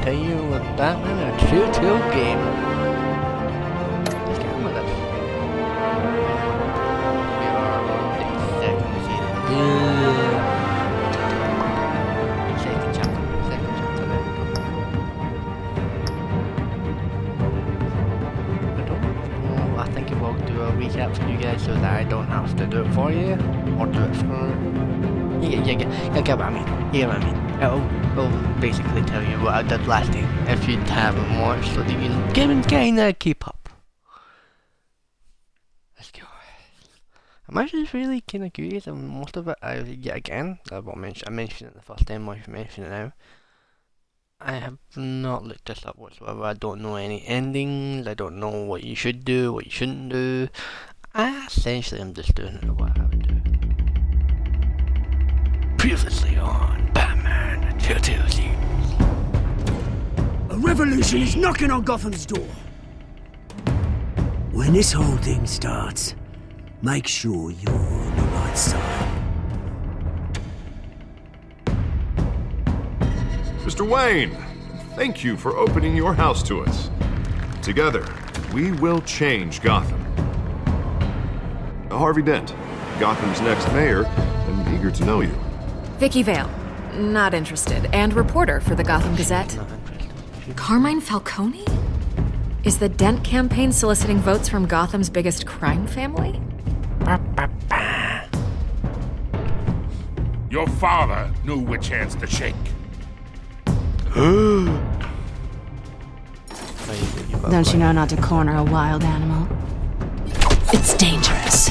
continue with Batman, a Telltale game. Let's get on with it. We are on the second season. Second chapter. There we go. I think I will do a recap for you guys so that I don't have to do it for you, or do it for... You get what I mean. You get what I mean. It'll basically tell you what I did last time if you haven't watched, so that you can kinda keep up. Let's go. I'm actually really kinda curious, and most of it, yet again, I mentioned it the first time, I should mention it now. I have not looked this up whatsoever. I don't know any endings. I don't know what you should do, what you shouldn't do. I essentially am just doing it what I would do. Previously on Batman, the Telltale series. A revolution is knocking on Gotham's door. When this whole thing starts, make sure you're on the right side. Mr. Wayne, thank you for opening your house to us. Together, we will change Gotham. Harvey Dent, Gotham's next mayor, and eager to know you. Vicky Vale, not interested, and reporter for the Gotham Gazette. Carmine Falcone? Is the Dent campaign soliciting votes from Gotham's biggest crime family? Your father knew which hands to shake. Don't you know not to corner a wild animal? It's dangerous.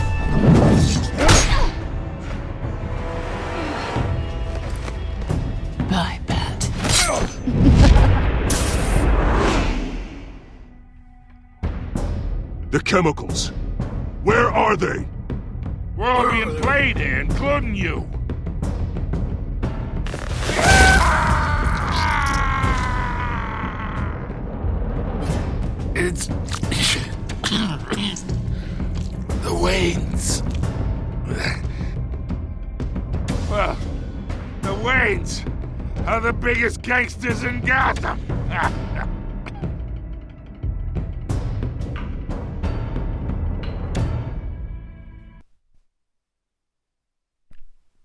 I bet. The chemicals. Where are they? We're all being played here, including you. It's... the Waynes. Well, the Waynes are the biggest gangsters in Gotham.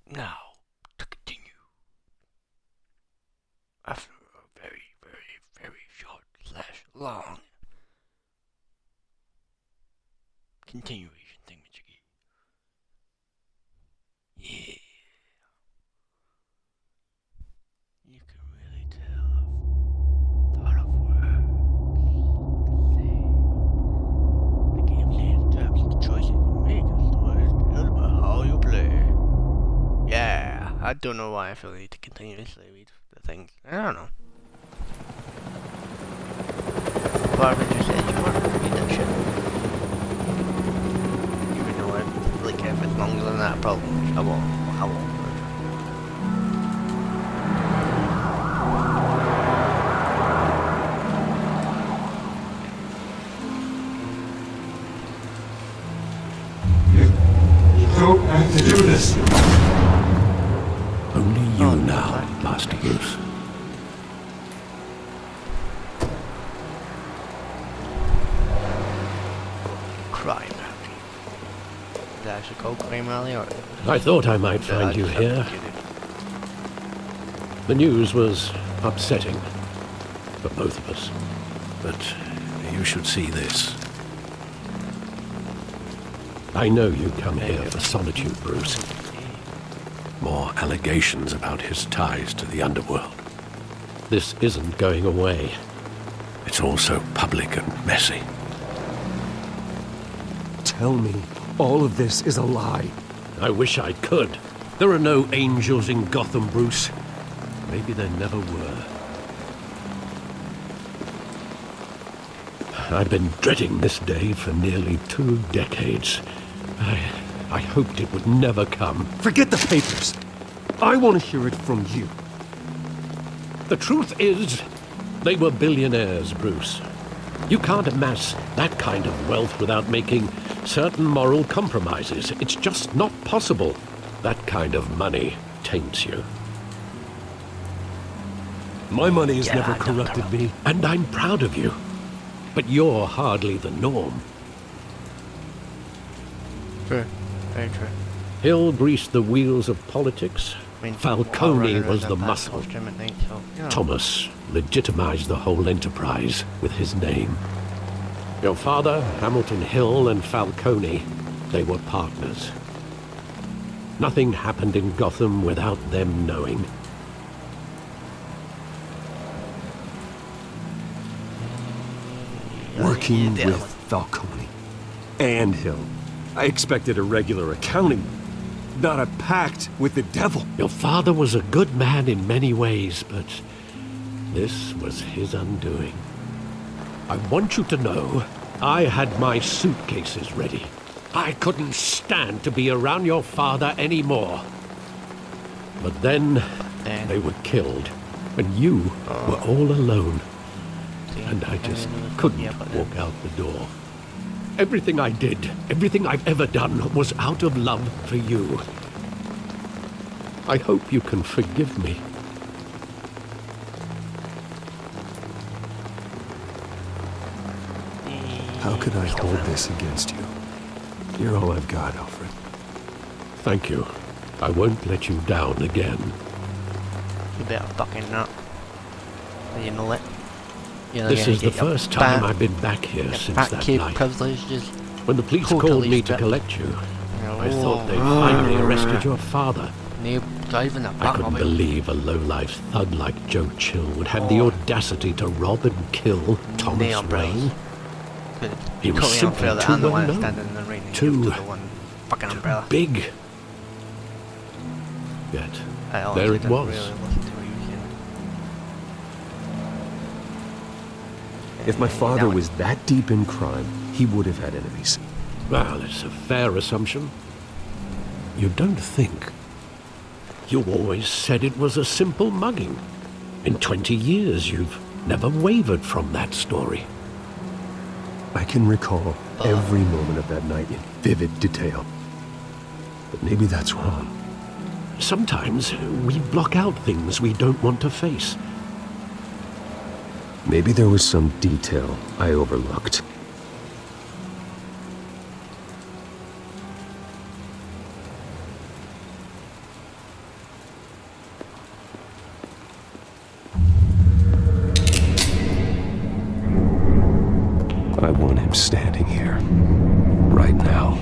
Now, to continue. After a very, very, very short / long continuation thingamajiggy. Yeah. You can really tell a lot of words. The gameplay in terms of the choices you make as to what is tell about how you play. Yeah, I don't know why I feel the need to continuously read the things. I don't know. Barbara just said you want to read that shit. Even though I really care if it's longer than that, probably. How long? You don't have to do this. Only you now, Master Bruce. Crime Rally. Is that actually called Crime Rally, or? I thought I might find you here. The news was upsetting for both of us. But you should see this. I know you come here for solitude, Bruce. More allegations about his ties to the underworld. This isn't going away. It's all so public and messy. Tell me, all of this is a lie. I wish I could. There are no angels in Gotham, Bruce. Maybe there never were. I've been dreading this day for nearly 2 decades. I hoped it would never come. Forget the papers. I want to hear it from you. The truth is, they were billionaires, Bruce. You can't amass that kind of wealth without making certain moral compromises. It's just not possible. That kind of money taints you. My money has Yeah, never I don't corrupted know. me. And I'm proud of you. But you're hardly the norm. True. Very true. Hill greased the wheels of politics. I mean, Falcone was the that muscle. costume at night, so, you know. Thomas legitimized the whole enterprise with his name. Your father, Hamilton Hill, and Falcone, they were partners. Nothing happened in Gotham without them knowing. Working Yeah, with Falcone and Hill. I expected a regular accounting, not a pact with the devil. Your father was a good man in many ways, but this was his undoing. I want you to know, I had my suitcases ready. I couldn't stand to be around your father anymore. But then they were killed, and you were all alone. And I just couldn't walk out the door. Everything I did, everything I've ever done, was out of love for you. I hope you can forgive me. How could I hold this against you? You're all I've got, Alfred. Thank you. I won't let you down again. You better fucking not. You know it. You're This gonna is the get your first time fat- I've been back here your since fat that kid night. privileges. When the police totally called me to stripped. collect you, I Oh. thought they'd finally arrested your father. Near driving a I back couldn't of it. believe a low-life thug like Joe Chill would have the audacity to rob and kill Thomas Neon bros. Wayne. But He was totally simply unfair that too I'm the one well-known. standing in the rain and Too- you to the one fucking umbrella. Big. Yet, I honestly there it didn't was. really listen to what you were saying. If my That father one- was that deep in crime, he would have had enemies. Well, it's a fair assumption. You don't think. You always said it was a simple mugging. In 20 years, you've never wavered from that story. I can recall every moment of that night in vivid detail. But maybe that's wrong. Sometimes we block out things we don't want to face. Maybe there was some detail I overlooked. I want him standing here, right now.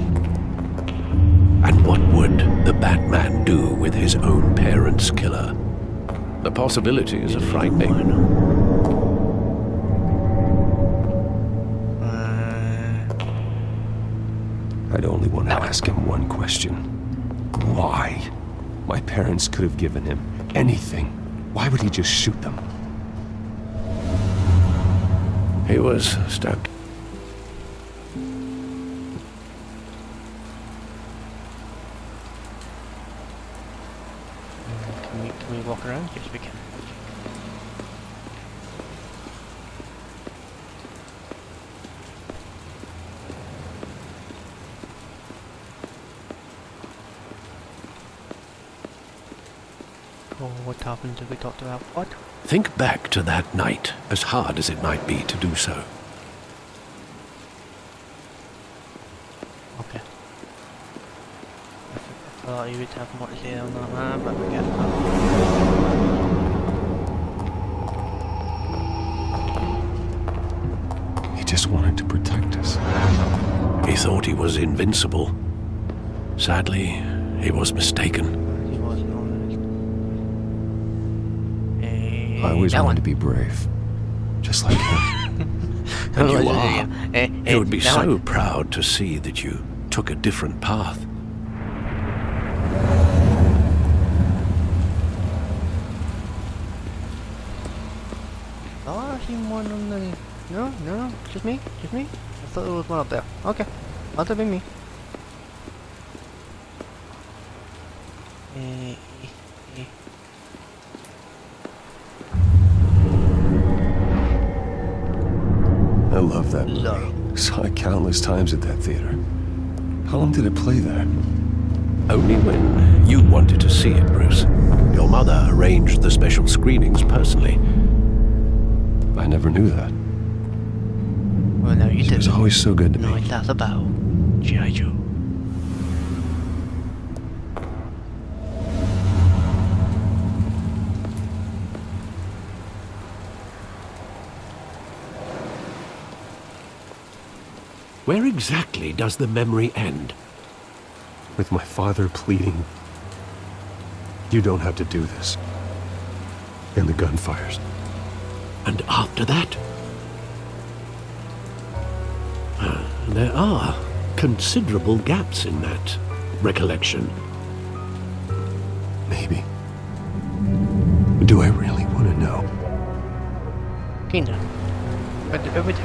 And what would the Batman do with his own parents' killer? The possibilities are frightening. I'd only want to ask him one question. Why? My parents could have given him anything. Why would he just shoot them? He was stabbed. Can we walk around? Yes, we can. Oh, what happened? Did we talk about what? Think back to that night, as hard as it might be to do so. Okay. I thought you would have more to say on that one, but we get He just wanted to protect us. He thought he was invincible. Sadly, he was mistaken. He wasn't honest. I always that wanted one. to be brave. Just like him. And you Listen are. again. He would be that so one. proud to see that you took a different path. Oh, I see one on the... No, just me. I thought there was one up there. Okay, must have been me. I love that Love. movie. Saw it countless times at that theater. How long did it play there? Only when you wanted to see it, Bruce. Your mother arranged the special screenings personally. I never knew that. Well, now you She do. was always so good to No, me. that's about G.I. Joe. Where exactly does the memory end? With my father pleading, "You don't have to do this." And the gunfires. And after that? There are considerable gaps in that recollection. Maybe. Do I really want to know? Kinda. But over to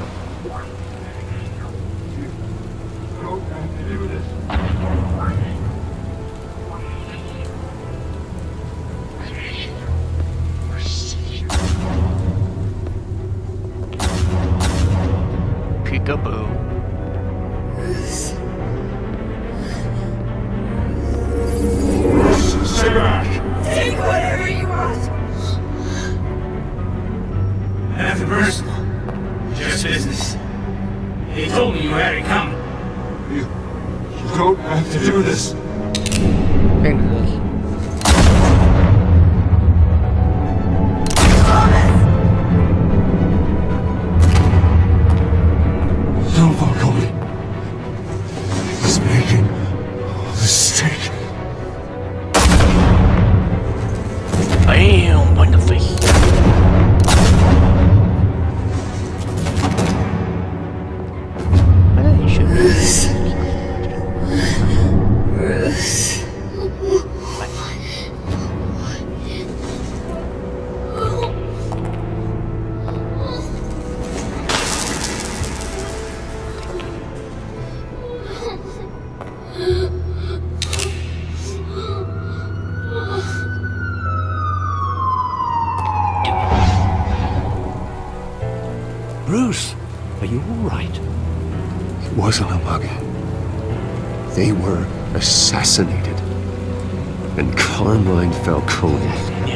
Peekaboo. Stay back! Take whatever you want. Nothing personal. Just business. He told me you had it coming. You don't have to do this. English. Don't walk on me. He's making a mistake. Bam! On the face. I think you should be. Bruce, are you all right? It wasn't a mug. They were assassinated. And Carmine Falcone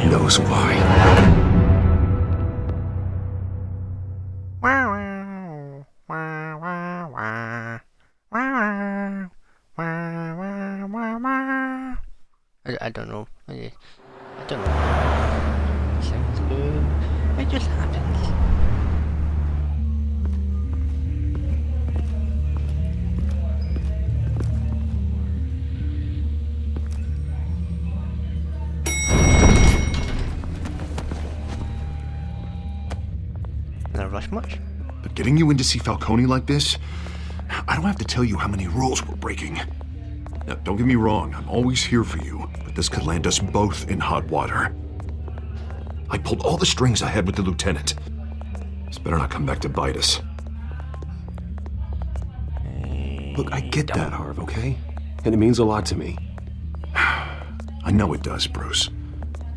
knows why. I don't know. I don't know. Sounds good. It just happens. Not rush much. But getting you in to see Falcone like this, I don't have to tell you how many rules we're breaking. Now, don't get me wrong, I'm always here for you, but this could land us both in hot water. I pulled all the strings I had with the lieutenant. This better not come back to bite us. Look, I get that, Harv, okay? And it means a lot to me. I know it does, Bruce.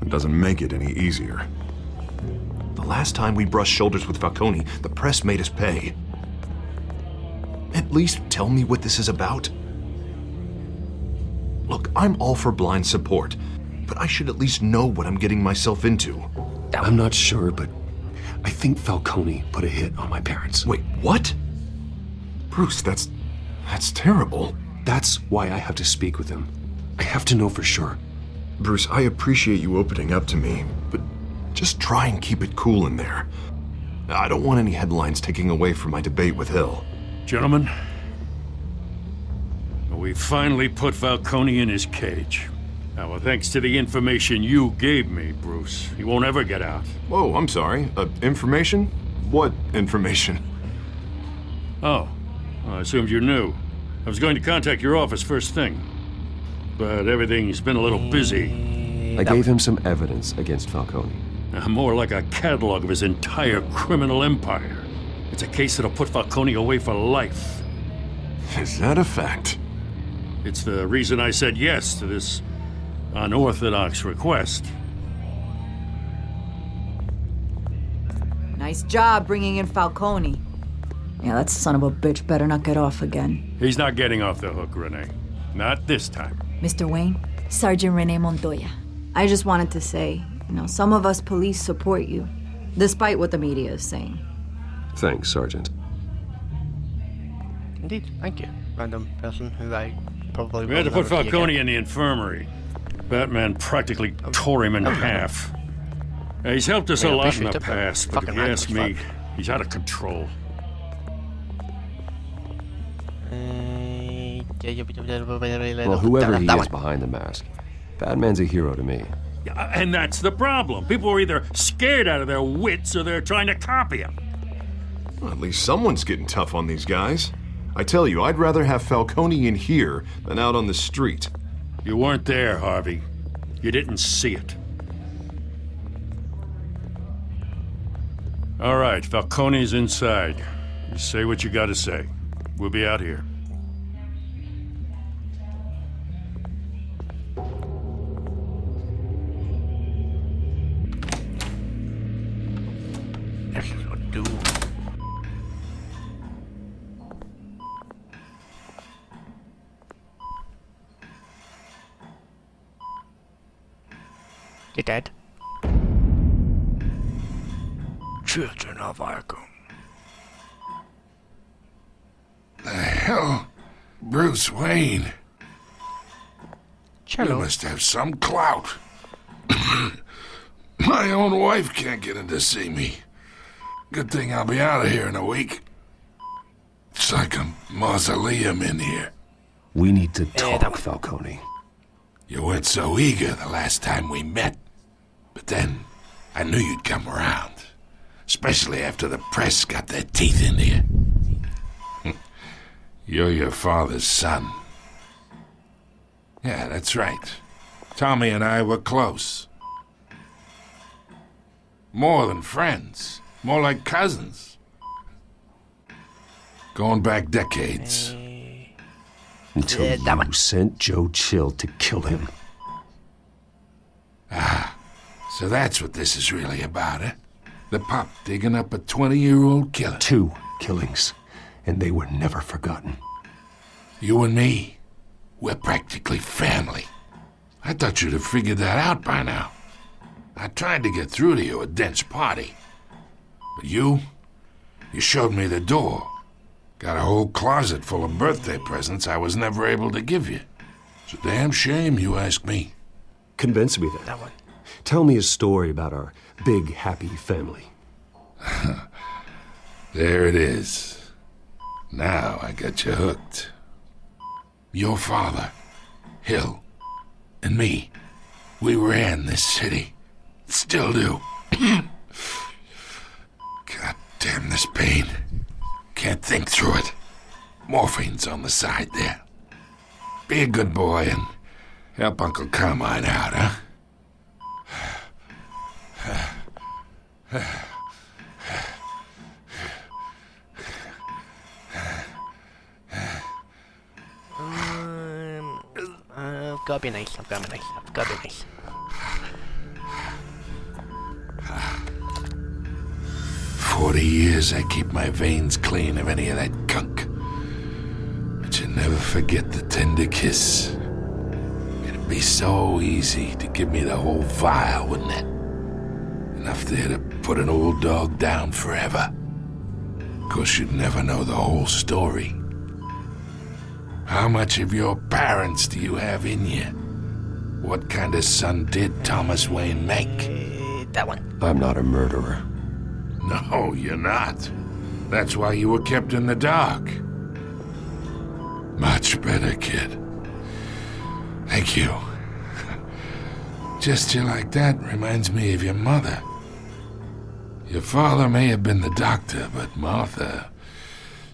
It doesn't make it any easier. The last time we brushed shoulders with Falcone, the press made us pay. At least tell me what this is about. Look, I'm all for blind support, but I should at least know what I'm getting myself into. I'm not sure, but I think Falcone put a hit on my parents. Wait, what? Bruce, that's terrible. That's why I have to speak with him. I have to know for sure. Bruce, I appreciate you opening up to me, but just try and keep it cool in there. I don't want any headlines taking away from my debate with Hill. Gentlemen, we finally put Falcone in his cage. Now, well, thanks to the information you gave me, Bruce, he won't ever get out. Whoa, I'm sorry. Information? What information? Oh, I assumed you knew. I was going to contact your office first thing, but everything's been a little busy. I gave him some evidence against Falcone. More like a catalog of his entire criminal empire. It's a case that'll put Falcone away for life. Is that a fact? It's the reason I said yes to this unorthodox request. Nice job bringing in Falcone. Yeah, that son of a bitch better not get off again. He's not getting off the hook, Renee. Not this time. Mr. Wayne, Sergeant Renee Montoya. I just wanted to say, some of us police support you, despite what the media is saying. Thanks, Sergeant. Indeed, thank you. Random person who I probably We had to will put never see Falcone again. in the infirmary. Batman practically tore him in half. He's helped us I a lot in appreciate the it, but past, but if fucking you random ask as me, fuck. he's out of control. Well, whoever he That is one. behind the mask, Batman's a hero to me. Yeah, and that's the problem. People are either scared out of their wits or they're trying to copy him. Well, at least someone's getting tough on these guys. I tell you, I'd rather have Falcone in here than out on the street. You weren't there, Harvey. You didn't see it. All right, Falcone's inside. You say what you gotta say. We'll be out here. This is what do. You're dead. Children of Arkham. The hell? Bruce Wayne. You Cello. must have some clout. My own wife can't get in to see me. Good thing I'll be out of here in a week. It's like a mausoleum in here. We need to that talk, one. Falcone. You weren't so eager the last time we met. But then, I knew you'd come around. Especially after the press got their teeth into you. You're your father's son. Yeah, that's right. Tommy and I were close. More than friends. More like cousins. Going back decades. Until that one. you sent Joe Chill to kill him. So that's what this is really about, eh? The pup digging up a 20-year-old killer. 2 killings, and they were never forgotten. You and me, we're practically family. I thought you'd have figured that out by now. I tried to get through to you at Dent's party. But you showed me the door. Got a whole closet full of birthday presents I was never able to give you. It's a damn shame, you ask me. Convince me then. That one. Tell me a story about our big, happy family. There it is. Now I got you hooked. Your father, Hill, and me, we ran this city. Still do. God damn this pain. Can't think through it. Morphine's on the side there. Be a good boy and help Uncle Carmine out, huh? I've gotta be nice. I've gotta be nice. I've gotta be nice. 40 years I keep my veins clean of any of that gunk. But you never forget the tender kiss. It'd be so easy to give me the whole vial, wouldn't it? Enough there to put an old dog down forever. Of course, you'd never know the whole story. How much of your parents do you have in you? What kind of son did Thomas Wayne make? That one. I'm not a murderer. No, you're not. That's why you were kept in the dark. Much better, kid. Thank you. Gesture like that reminds me of your mother. Your father may have been the doctor, but Martha,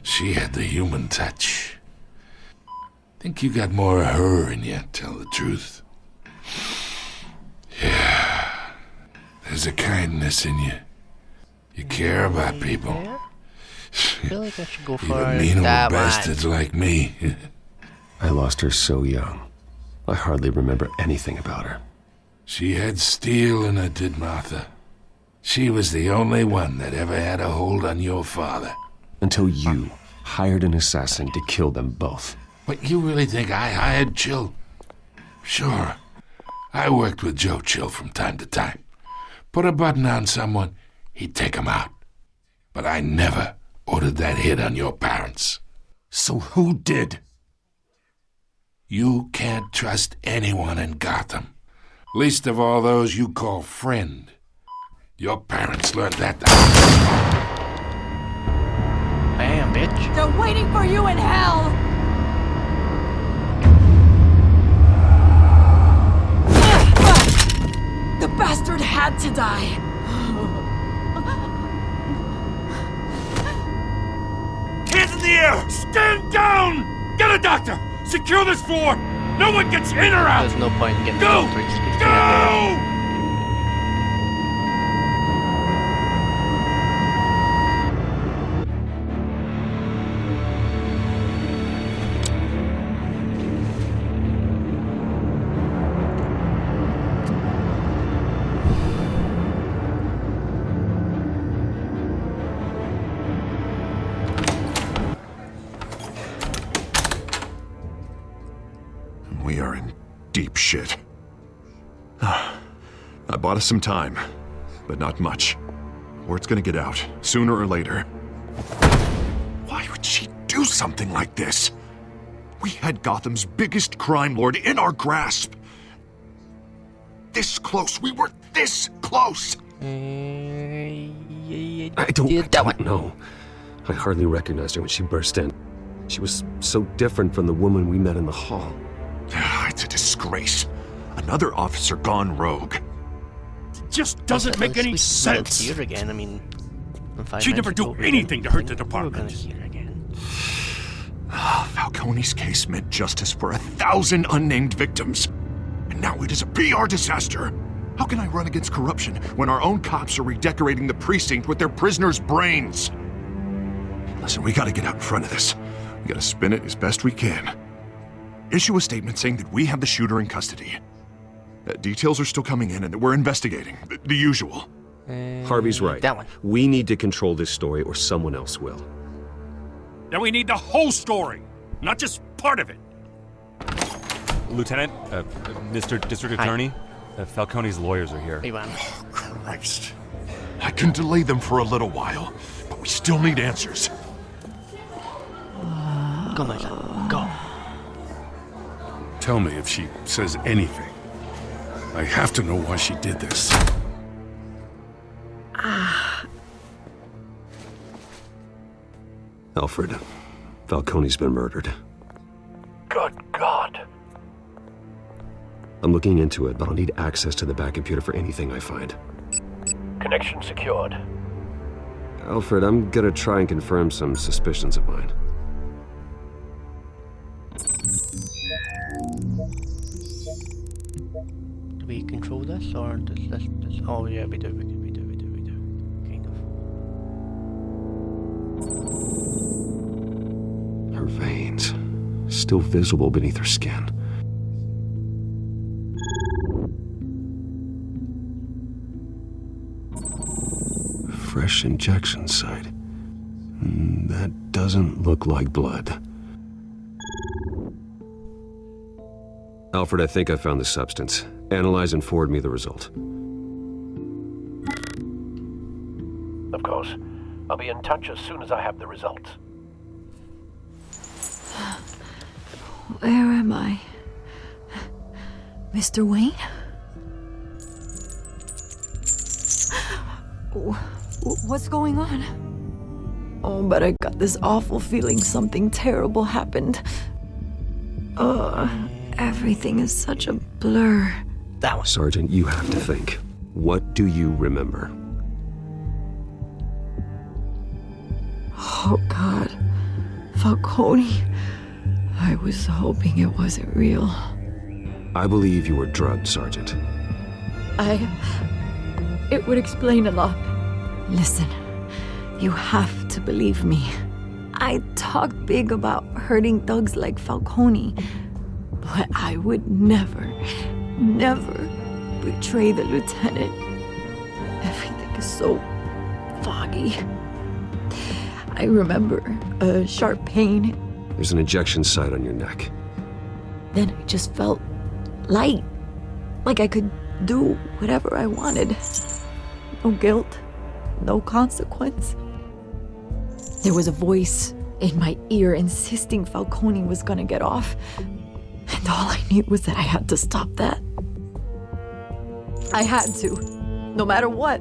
she had the human touch. Think you got more of her in you, tell the truth. Yeah. There's a kindness in you. You care about people. Yeah. I feel like I should go for Even mean old that one. bastards like me. I lost her so young. I hardly remember anything about her. She had steel in her, did Martha. She was the only one that ever had a hold on your father. Until you hired an assassin to kill them both. What, you really think I hired Chill? Sure. I worked with Joe Chill from time to time. Put a button on someone, he'd take 'em out. But I never ordered that hit on your parents. So who did? You can't trust anyone in Gotham. Least of all those you call friend. Your parents learned that. Bam, bitch. They're waiting for you in hell! The bastard had to die. Hands in the air! Stand down! Get a doctor! Secure this floor! No one gets in or out! There's no point in getting Go! the doctor. Go! We are in deep shit. I bought us some time, but not much. Word's gonna get out, sooner or later. Why would she do something like this? We had Gotham's biggest crime lord in our grasp. This close. We were this close. I don't know. I hardly recognized her when she burst in. She was so different from the woman we met in the hall. It's a disgrace. Another officer gone rogue. Just doesn't make any sense. Here again. I mean, She'd never do anything to hurt the department. Falcone's case meant justice for 1,000 unnamed victims. And now it is a PR disaster. How can I run against corruption when our own cops are redecorating the precinct with their prisoners' brains? Listen, we gotta get out in front of this. We gotta spin it as best we can. Issue a statement saying that we have the shooter in custody. Details are still coming in and that we're investigating. The usual. Harvey's right. That one. We need to control this story or someone else will. Then we need the whole story, not just part of it. Lieutenant, Mr. District Attorney, Falcone's lawyers are here. Hey, man. Oh, Christ. I can delay them for a little while, but we still need answers. Go, my son. Go. Tell me if she says anything. I have to know why she did this. Alfred, Falcone's been murdered. Good God. I'm looking into it, but I'll need access to the back computer for anything I find. Connection secured. Alfred, I'm gonna try and confirm some suspicions of mine. Do we control this, or does this... Oh, yeah, we do. Kind of. Her veins, still visible beneath her skin. Fresh injection site. That doesn't look like blood. Alfred, I think I found the substance. Analyze and forward me the result. Of course. I'll be in touch as soon as I have the results. Where am I? Mr. Wayne? What's going on? Oh, but I got this awful feeling something terrible happened. Everything is such a blur. That one. Sergeant, you have to think. What do you remember? Oh, God. Falcone. I was hoping it wasn't real. I believe you were drugged, Sergeant. It would explain a lot. Listen, you have to believe me. I talk big about hurting thugs like Falcone, but I would never betray the lieutenant. Everything is so foggy. I remember a sharp pain. There's an injection site on your neck. Then I just felt light. Like I could do whatever I wanted. No guilt, no consequence. There was a voice in my ear insisting Falcone was gonna get off. And all I knew was that I had to stop that. I had to, no matter what.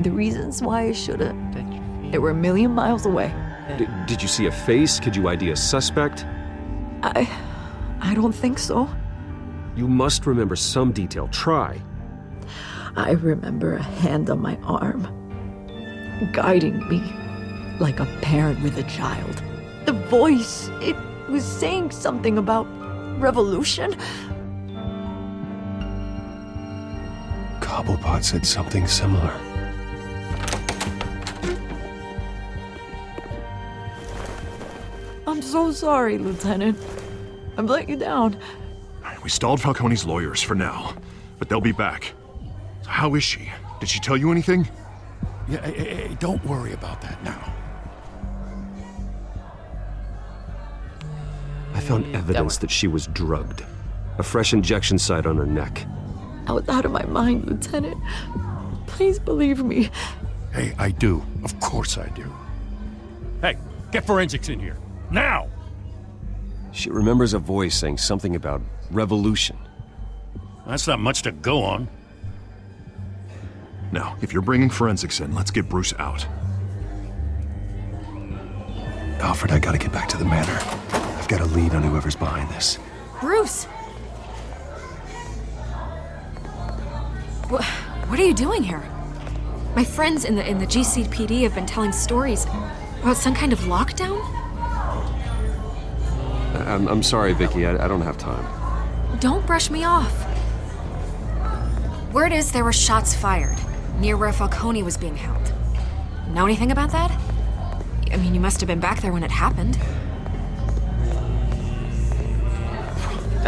The reasons why I should've, they were a million miles away. Did you see a face? Could you ID a suspect? I don't think so. You must remember some detail. Try. I remember a hand on my arm, guiding me like a parent with a child. The voice, it was saying something about revolution. Cobblepot said something similar. I'm so sorry, Lieutenant. I've let you down. We stalled Falcone's lawyers for now, but they'll be back. So how is she? Did she tell you anything? Yeah, hey, don't worry about that now. I found evidence that she was drugged. A fresh injection site on her neck. I was out of my mind, Lieutenant. Please believe me. Hey, I do. Of course I do. Hey, get forensics in here. Now! She remembers a voice saying something about revolution. That's not much to go on. Now, if you're bringing forensics in, let's get Bruce out. Alfred, I gotta get back to the manor. I've got a lead on whoever's behind this. Bruce! What are you doing here? My friends in the GCPD have been telling stories about some kind of lockdown? I'm sorry, Vicky. I don't have time. Don't brush me off. Word is there were shots fired near where Falcone was being held. Know anything about that? I mean, you must have been back there when it happened.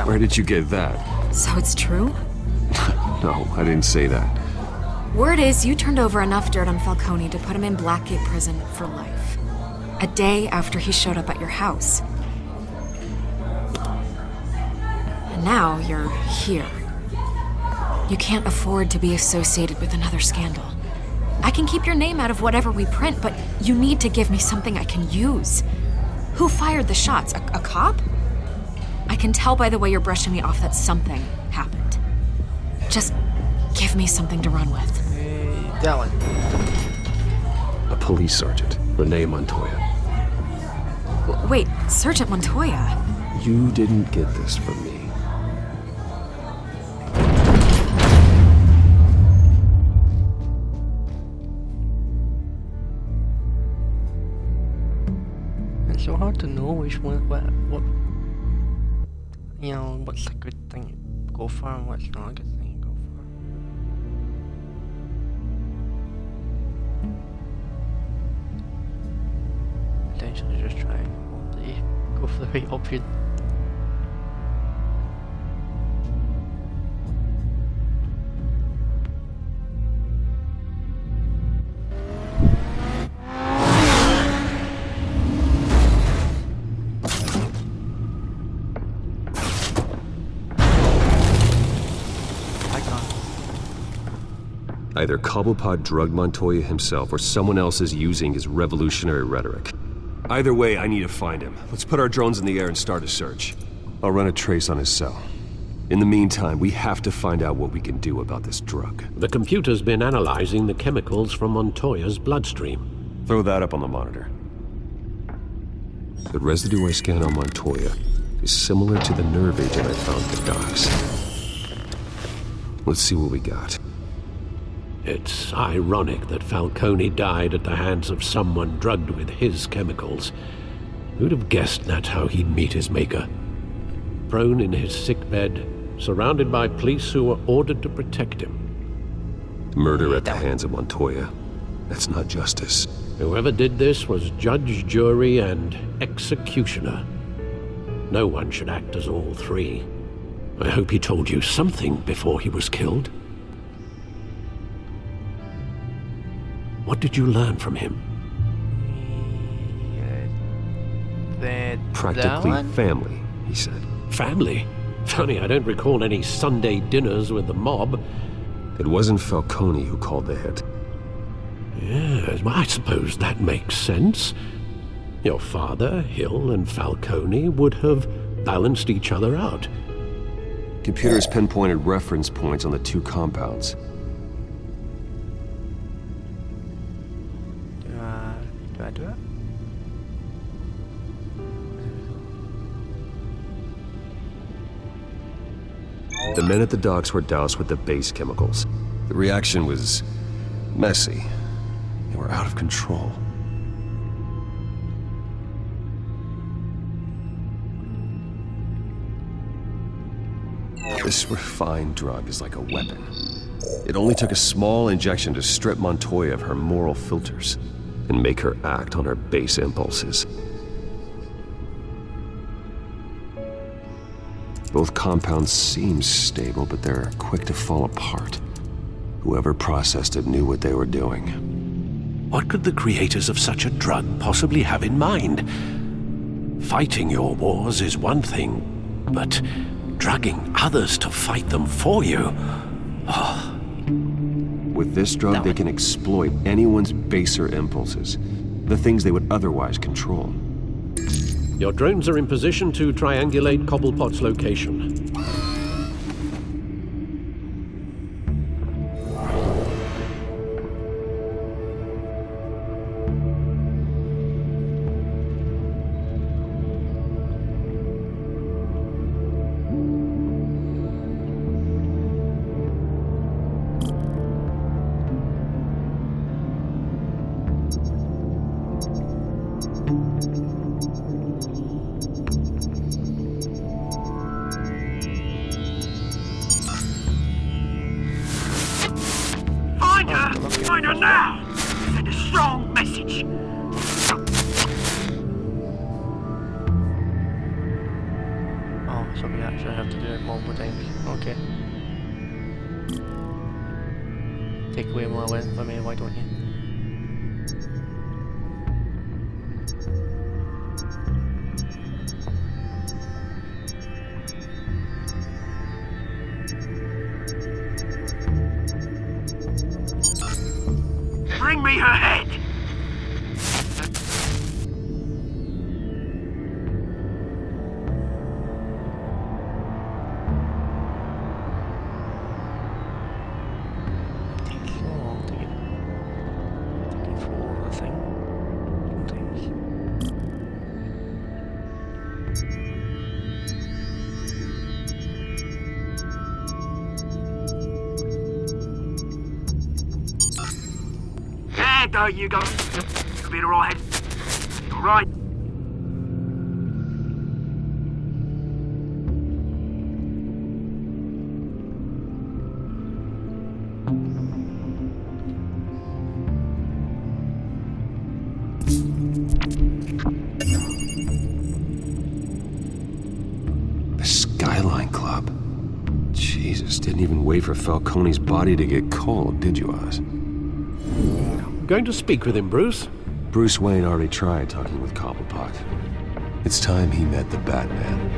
Where did you get that? So it's true? No, I didn't say that. Word is you turned over enough dirt on Falcone to put him in Blackgate Prison for life. A day after he showed up at your house. And now you're here. You can't afford to be associated with another scandal. I can keep your name out of whatever we print, but you need to give me something I can use. Who fired the shots? A cop? I can tell by the way you're brushing me off that something happened. Just give me something to run with. That one. A police sergeant, Renee Montoya. Wait, Sergeant Montoya? You didn't get this from me. It's so hard to know which one, what, you know, what's a good thing to go for and what's not a good thing to go for. Potentially just try and go for the right option. Either Cobblepot drugged Montoya himself or someone else is using his revolutionary rhetoric. Either way, I need to find him. Let's put our drones in the air and start a search. I'll run a trace on his cell. In the meantime, we have to find out what we can do about this drug. The computer's been analyzing the chemicals from Montoya's bloodstream. Throw that up on the monitor. The residue I scanned on Montoya is similar to the nerve agent I found at the docks. Let's see what we got. It's ironic that Falcone died at the hands of someone drugged with his chemicals. Who'd have guessed that's how he'd meet his maker? Prone in his sickbed, surrounded by police who were ordered to protect him. Murder at the hands of Montoya. That's not justice. Whoever did this was judge, jury, and executioner. No one should act as all three. I hope he told you something before he was killed. What did you learn from him? That Practically family, he said. Family? Funny, I don't recall any Sunday dinners with the mob. It wasn't Falcone who called the hit. Yes, well, I suppose that makes sense. Your father, Hill, and Falcone would have balanced each other out. Computers pinpointed reference points on the two compounds. Do I do it? The men at the docks were doused with the base chemicals. The reaction was messy. They were out of control. This refined drug is like a weapon. It only took a small injection to strip Montoya of her moral filters and make her act on her base impulses. Both compounds seem stable, but they're quick to fall apart. Whoever processed it knew what they were doing. What could the creators of such a drug possibly have in mind? Fighting your wars is one thing, but drugging others to fight them for you? Oh. With this drug, they can exploit anyone's baser impulses, the things they would otherwise control. Your drones are in position to triangulate Cobblepot's location. Find her now! Send a strong message! Oh, so we actually have to do it multiple times. Okay. Take away more win for me, why don't you? Bring me her head! Takes so long to get through the thing. There you go. You'll be alright. Alright. The Skyline Club. Jesus, didn't even wait for Falcone's body to get cold, did you, Oz? Going to speak with him, Bruce? Bruce Wayne already tried talking with Cobblepot. It's time he met the Batman.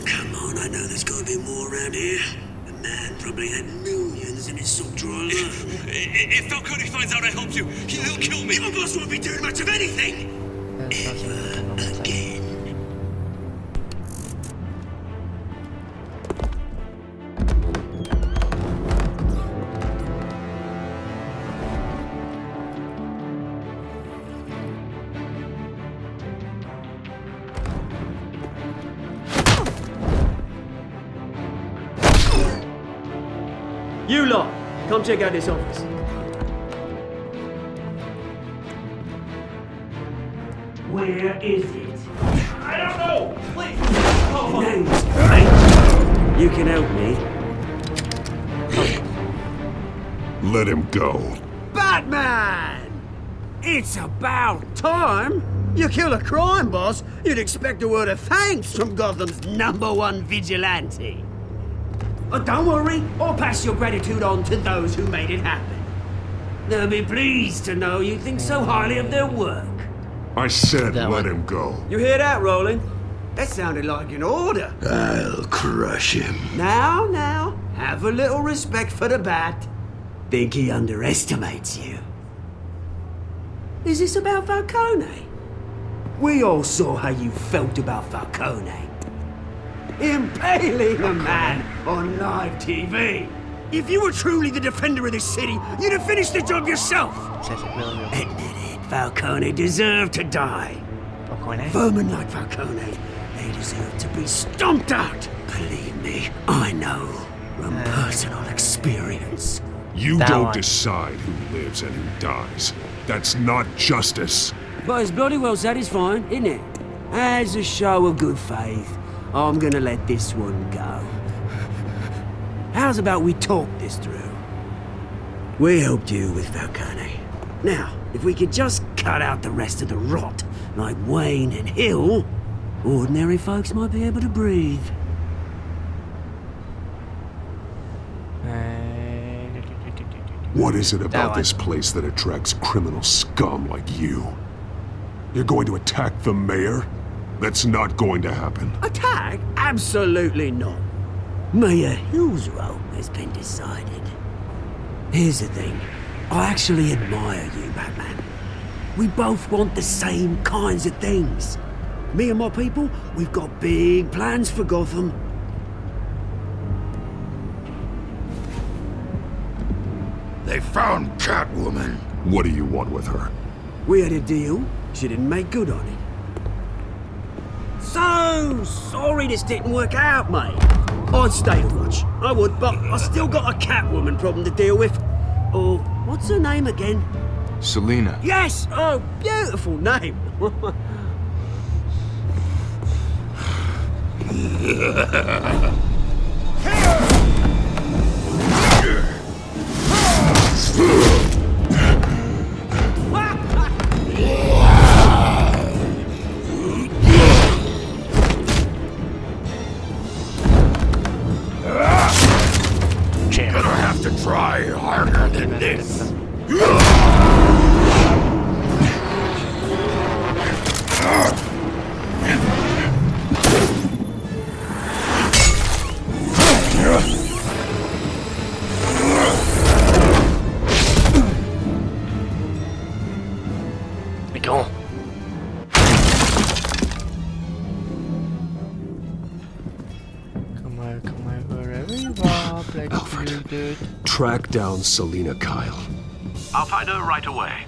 Come on, I know there's gotta be more around here. The man probably had millions in his salt drawer. If Falcone finds out I helped you, he'll kill me. My boss won't be doing much of anything. Again. You lot, come check out this office. Where is it? I don't know! Please! You can help me. Let him go. Batman! It's about time. You kill a crime boss, you'd expect a word of thanks from Gotham's #1 vigilante. Oh, don't worry, I'll pass your gratitude on to those who made it happen. They'll be pleased to know you think so highly of their work. I said let him go. You hear that, Roland? That sounded like an order. I'll crush him. Now, have a little respect for the Bat. Think he underestimates you. Is this about Falcone? We all saw how you felt about Falcone. Impaling a man on live TV. If you were truly the defender of this city, you'd have finished the job yourself. Admit it, Falcone deserved to die. Vermin like Falcone, they deserve to be stomped out. Believe me, I know from personal experience. You don't decide who lives and who dies. That's not justice. But it's bloody well satisfying, isn't it? As a show of good faith, I'm gonna let this one go. How's about we talk this through? We helped you with Falcone. Now, if we could just cut out the rest of the rot, like Wayne and Hill, ordinary folks might be able to breathe. What is it about this place that attracts criminal scum like you? You're going to attack the mayor? That's not going to happen. Attack? Absolutely not. Mayor Hill's role has been decided. Here's the thing. I actually admire you, Batman. We both want the same kinds of things. Me and my people, we've got big plans for Gotham. They found Catwoman. What do you want with her? We had a deal. She didn't make good on it. So sorry this didn't work out, mate. I'd stay to watch. I would, but I still got a Catwoman problem to deal with. Oh, what's her name again? Selina. Yes! Oh, beautiful name. Gonna have to try harder than this. Go. Come on, wherever you are, Alfred, dude. Track down Selina Kyle. I'll find her right away.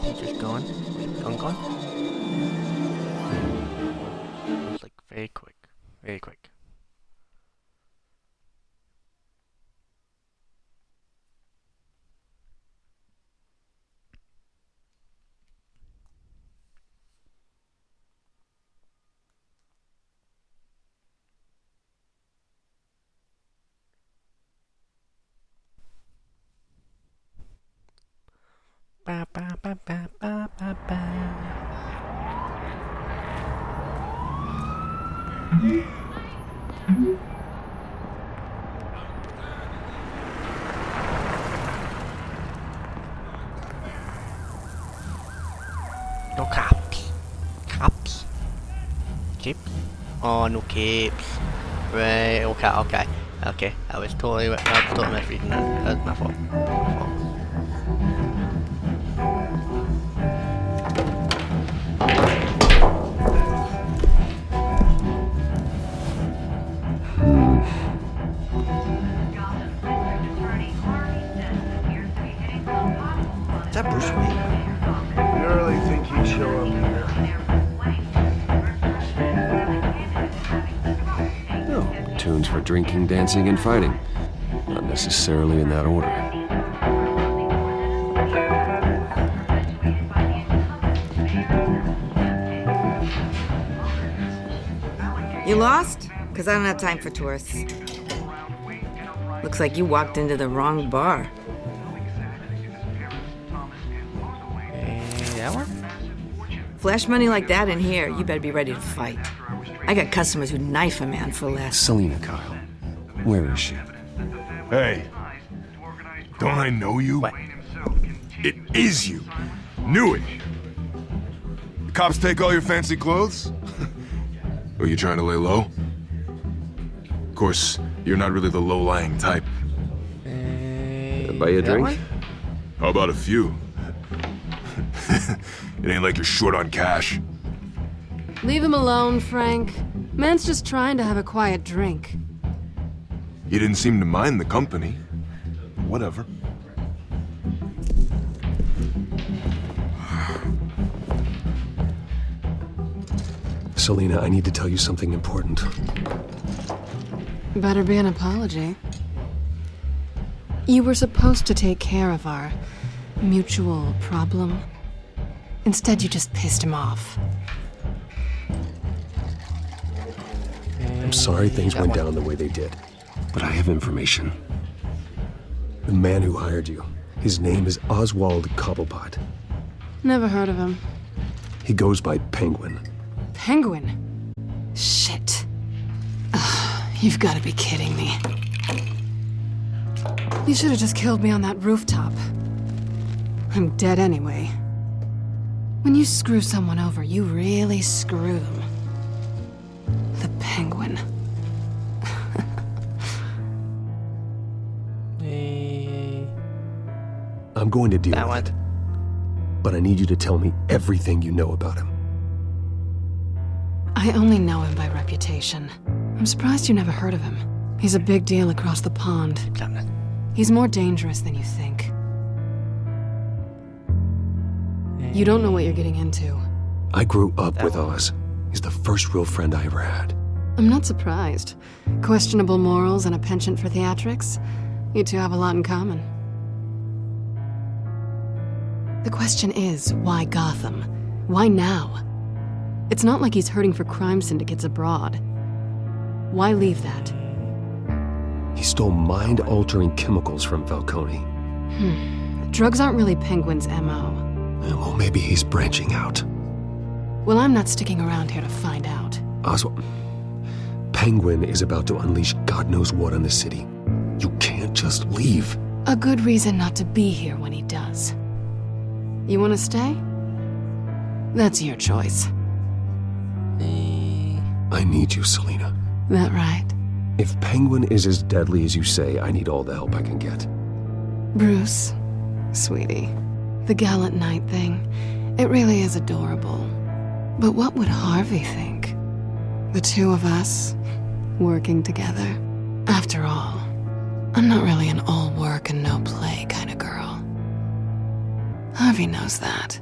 He's just gone. Gone. It's like very quick. Very quick. Ba ba ba ba ba ba ba. No caps. Caps. Chips. Oh, no capes. Right. Okay. I was totally misreading that. That was my fault. Is that Bruce Wayne? You really think he'd show up here? No. Tunes for drinking, dancing, and fighting. Not necessarily in that order. You lost? Because I don't have time for tourists. Looks like you walked into the wrong bar. That one? Flash money like that in here, you better be ready to fight. I got customers who'd knife a man for less. Selina, Kyle. Where is she? Hey. Don't I know you? What? It is you. Knew it. The cops take all your fancy clothes? Are you trying to lay low? Of course, you're not really the low-lying type. Buy you a drink? One? How about a few? It ain't like you're short on cash. Leave him alone, Frank. Man's just trying to have a quiet drink. You didn't seem to mind the company. Whatever. Selina, I need to tell you something important. Better be an apology. You were supposed to take care of our mutual problem. Instead, you just pissed him off. I'm sorry things went down the way they did, but I have information. The man who hired you, his name is Oswald Cobblepot. Never heard of him. He goes by Penguin. Penguin? Shit. You've got to be kidding me. You should have just killed me on that rooftop. I'm dead anyway. When you screw someone over, you really screw them. The Penguin. I'm going to deal That with one. it. But I need you to tell me everything you know about him. I only know him by reputation. I'm surprised you never heard of him. He's a big deal across the pond. He's more dangerous than you think. You don't know what you're getting into. I grew up with Oz. He's the first real friend I ever had. I'm not surprised. Questionable morals and a penchant for theatrics. You two have a lot in common. The question is, why Gotham? Why now? It's not like he's hurting for crime syndicates abroad. Why leave that? He stole mind-altering chemicals from Falcone. Drugs aren't really Penguin's MO. Well, maybe he's branching out. Well, I'm not sticking around here to find out. Oswald, Penguin is about to unleash God knows what on the city. You can't just leave. A good reason not to be here when he does. You want to stay? That's your choice. I need you, Selina. That right? If Penguin is as deadly as you say, I need all the help I can get. Bruce, sweetie, the gallant knight thing, it really is adorable. But what would Harvey think? The two of us, working together. After all, I'm not really an all work and no play kind of girl. Harvey knows that.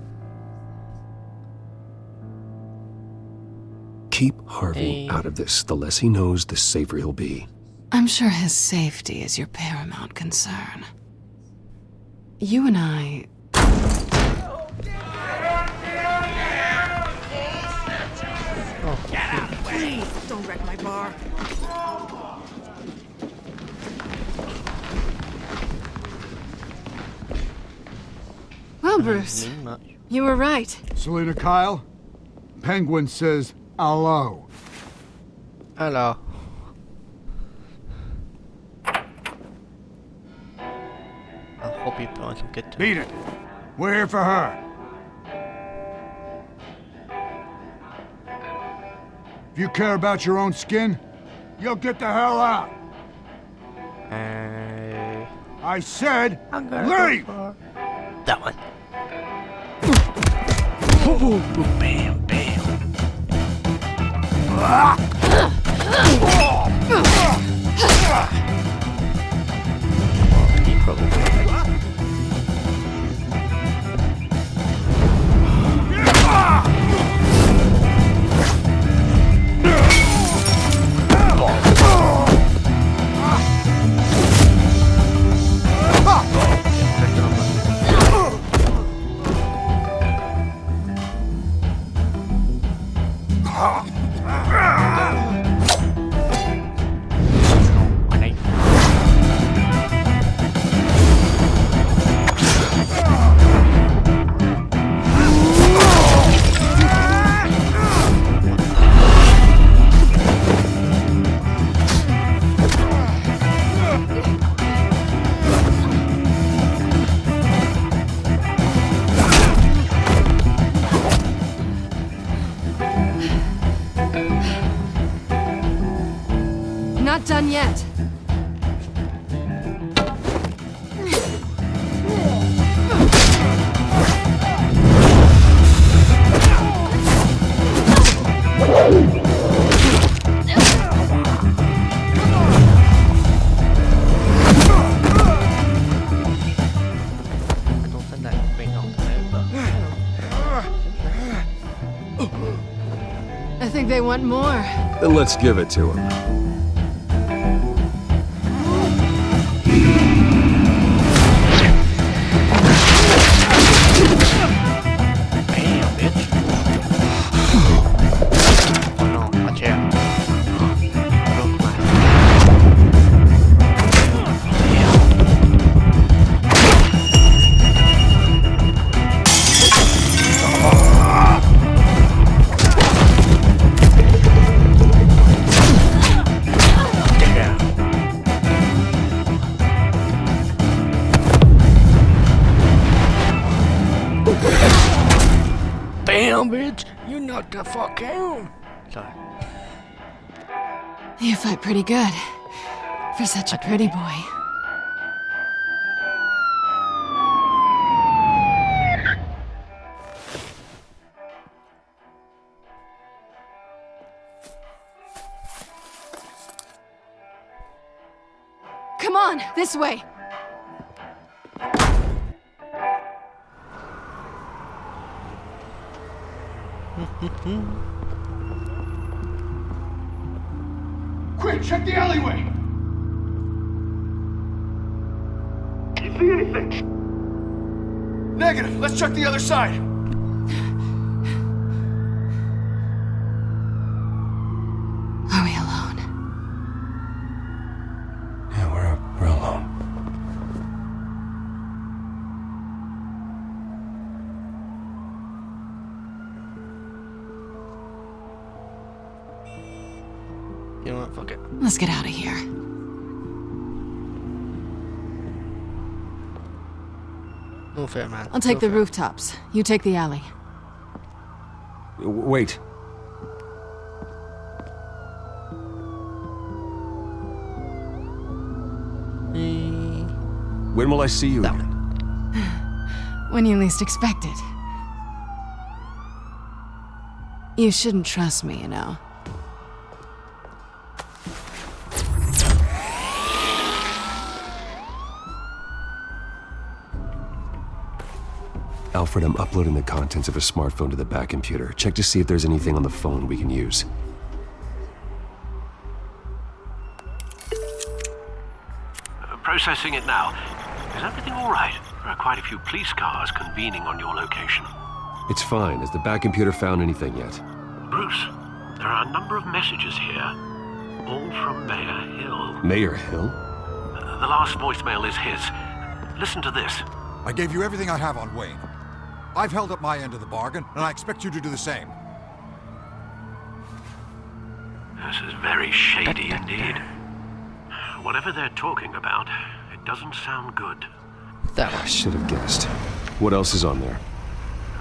Keep Harvey out of this. The less he knows, the safer he'll be. I'm sure his safety is your paramount concern. You and I... Get out, please! Don't wreck my bar. Well, Bruce, you were right. Selina, Kyle, Penguin says hello. Hello. I hope you don't get to Beat it. We're here for her. If you care about your own skin, you'll get the hell out. I said, leave! That one. Bam, bam. He probably. yet. I think they want more. Then let's give it to him. Damn, bitch! You knocked the fuck out! Sorry. You fight pretty good. For such a pretty boy. Come on, this way! Quick, check the alleyway! Do you see anything? Negative. Let's check the other side. Are we alone? Yeah, we're alone. You know what? Fuck it. Let's get out of here. No fair, man. I'll take No the fair. rooftops. You take the alley. Wait. When will I see you again? When you least expect it. You shouldn't trust me, you know. Alfred, I'm uploading the contents of a smartphone to the back computer. Check to see if there's anything on the phone we can use. Processing it now. Is everything all right? There are quite a few police cars convening on your location. It's fine. Has the back computer found anything yet? Bruce, there are a number of messages here, all from Mayor Hill. Mayor Hill? The last voicemail is his. Listen to this. I gave you everything I have on Wayne. I've held up my end of the bargain, and I expect you to do the same. This is very shady indeed. Whatever they're talking about, it doesn't sound good. I should have guessed. What else is on there?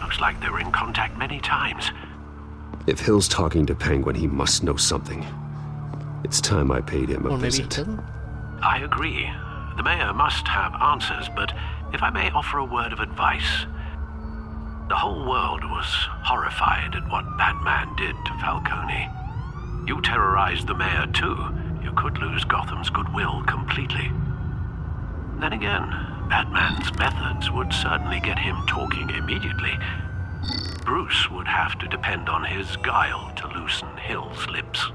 Looks like they were in contact many times. If Hill's talking to Penguin, he must know something. It's time I paid him a visit. I agree. The mayor must have answers, but if I may offer a word of advice. The whole world was horrified at what Batman did to Falcone. You terrorized the mayor too. You could lose Gotham's goodwill completely. Then again, Batman's methods would certainly get him talking immediately. Bruce would have to depend on his guile to loosen Hill's lips.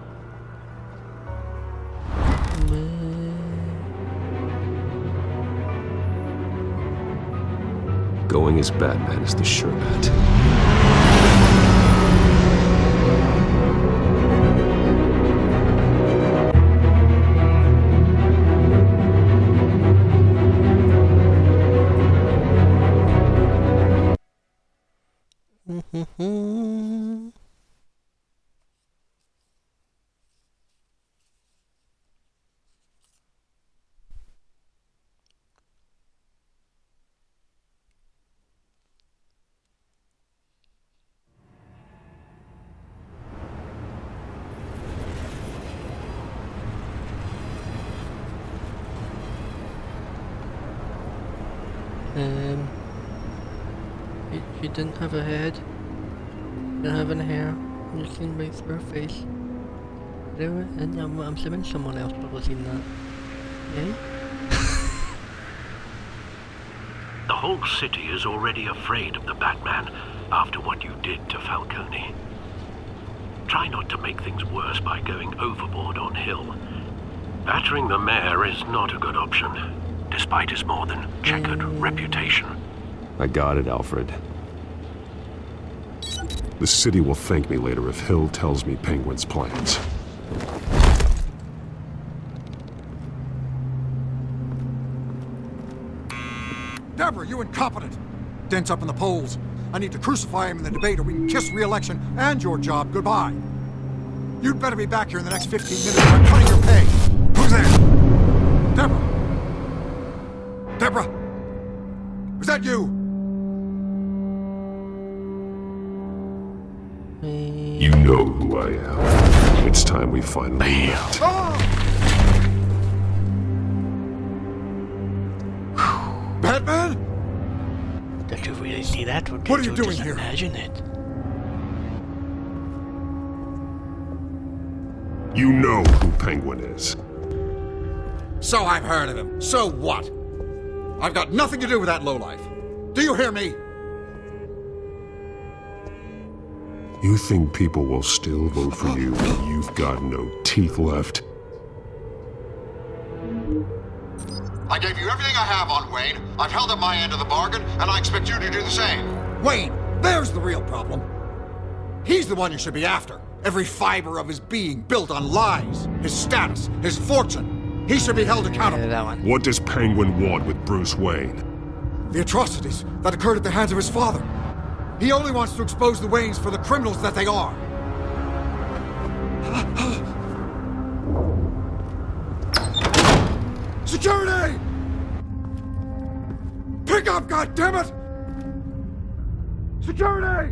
Going as Batman is the sure bet. She didn't have a head. Didn't have any hair. You just seen right through her face. And I'm assuming someone else probably seen that. Yeah? The whole city is already afraid of the Batman after what you did to Falcone. Try not to make things worse by going overboard on Hill. Battering the mayor is not a good option, despite his more than checkered reputation. I got it, Alfred. The city will thank me later if Hill tells me Penguin's plans. Deborah, you incompetent! Dent's up in the polls. I need to crucify him in the debate or we can kiss re-election and your job goodbye. You'd better be back here in the next 15 minutes or I'm cutting your pay. Who's there? Deborah! Deborah! Was that you? You know who I am. It's time we finally met. Batman? Did you really see that? What are you doing here? Imagine it. You know who Penguin is. So I've heard of him. So what? I've got nothing to do with that lowlife. Do you hear me? You think people will still vote for you when you've got no teeth left? I gave you everything I have on Wayne. I've held up my end of the bargain, and I expect you to do the same. Wayne, there's the real problem. He's the one you should be after. Every fiber of his being built on lies, his status, his fortune. He should be held accountable. That one. What does Penguin want with Bruce Wayne? The atrocities that occurred at the hands of his father. He only wants to expose the Waynes for the criminals that they are. Security! Pick up, goddammit! Security!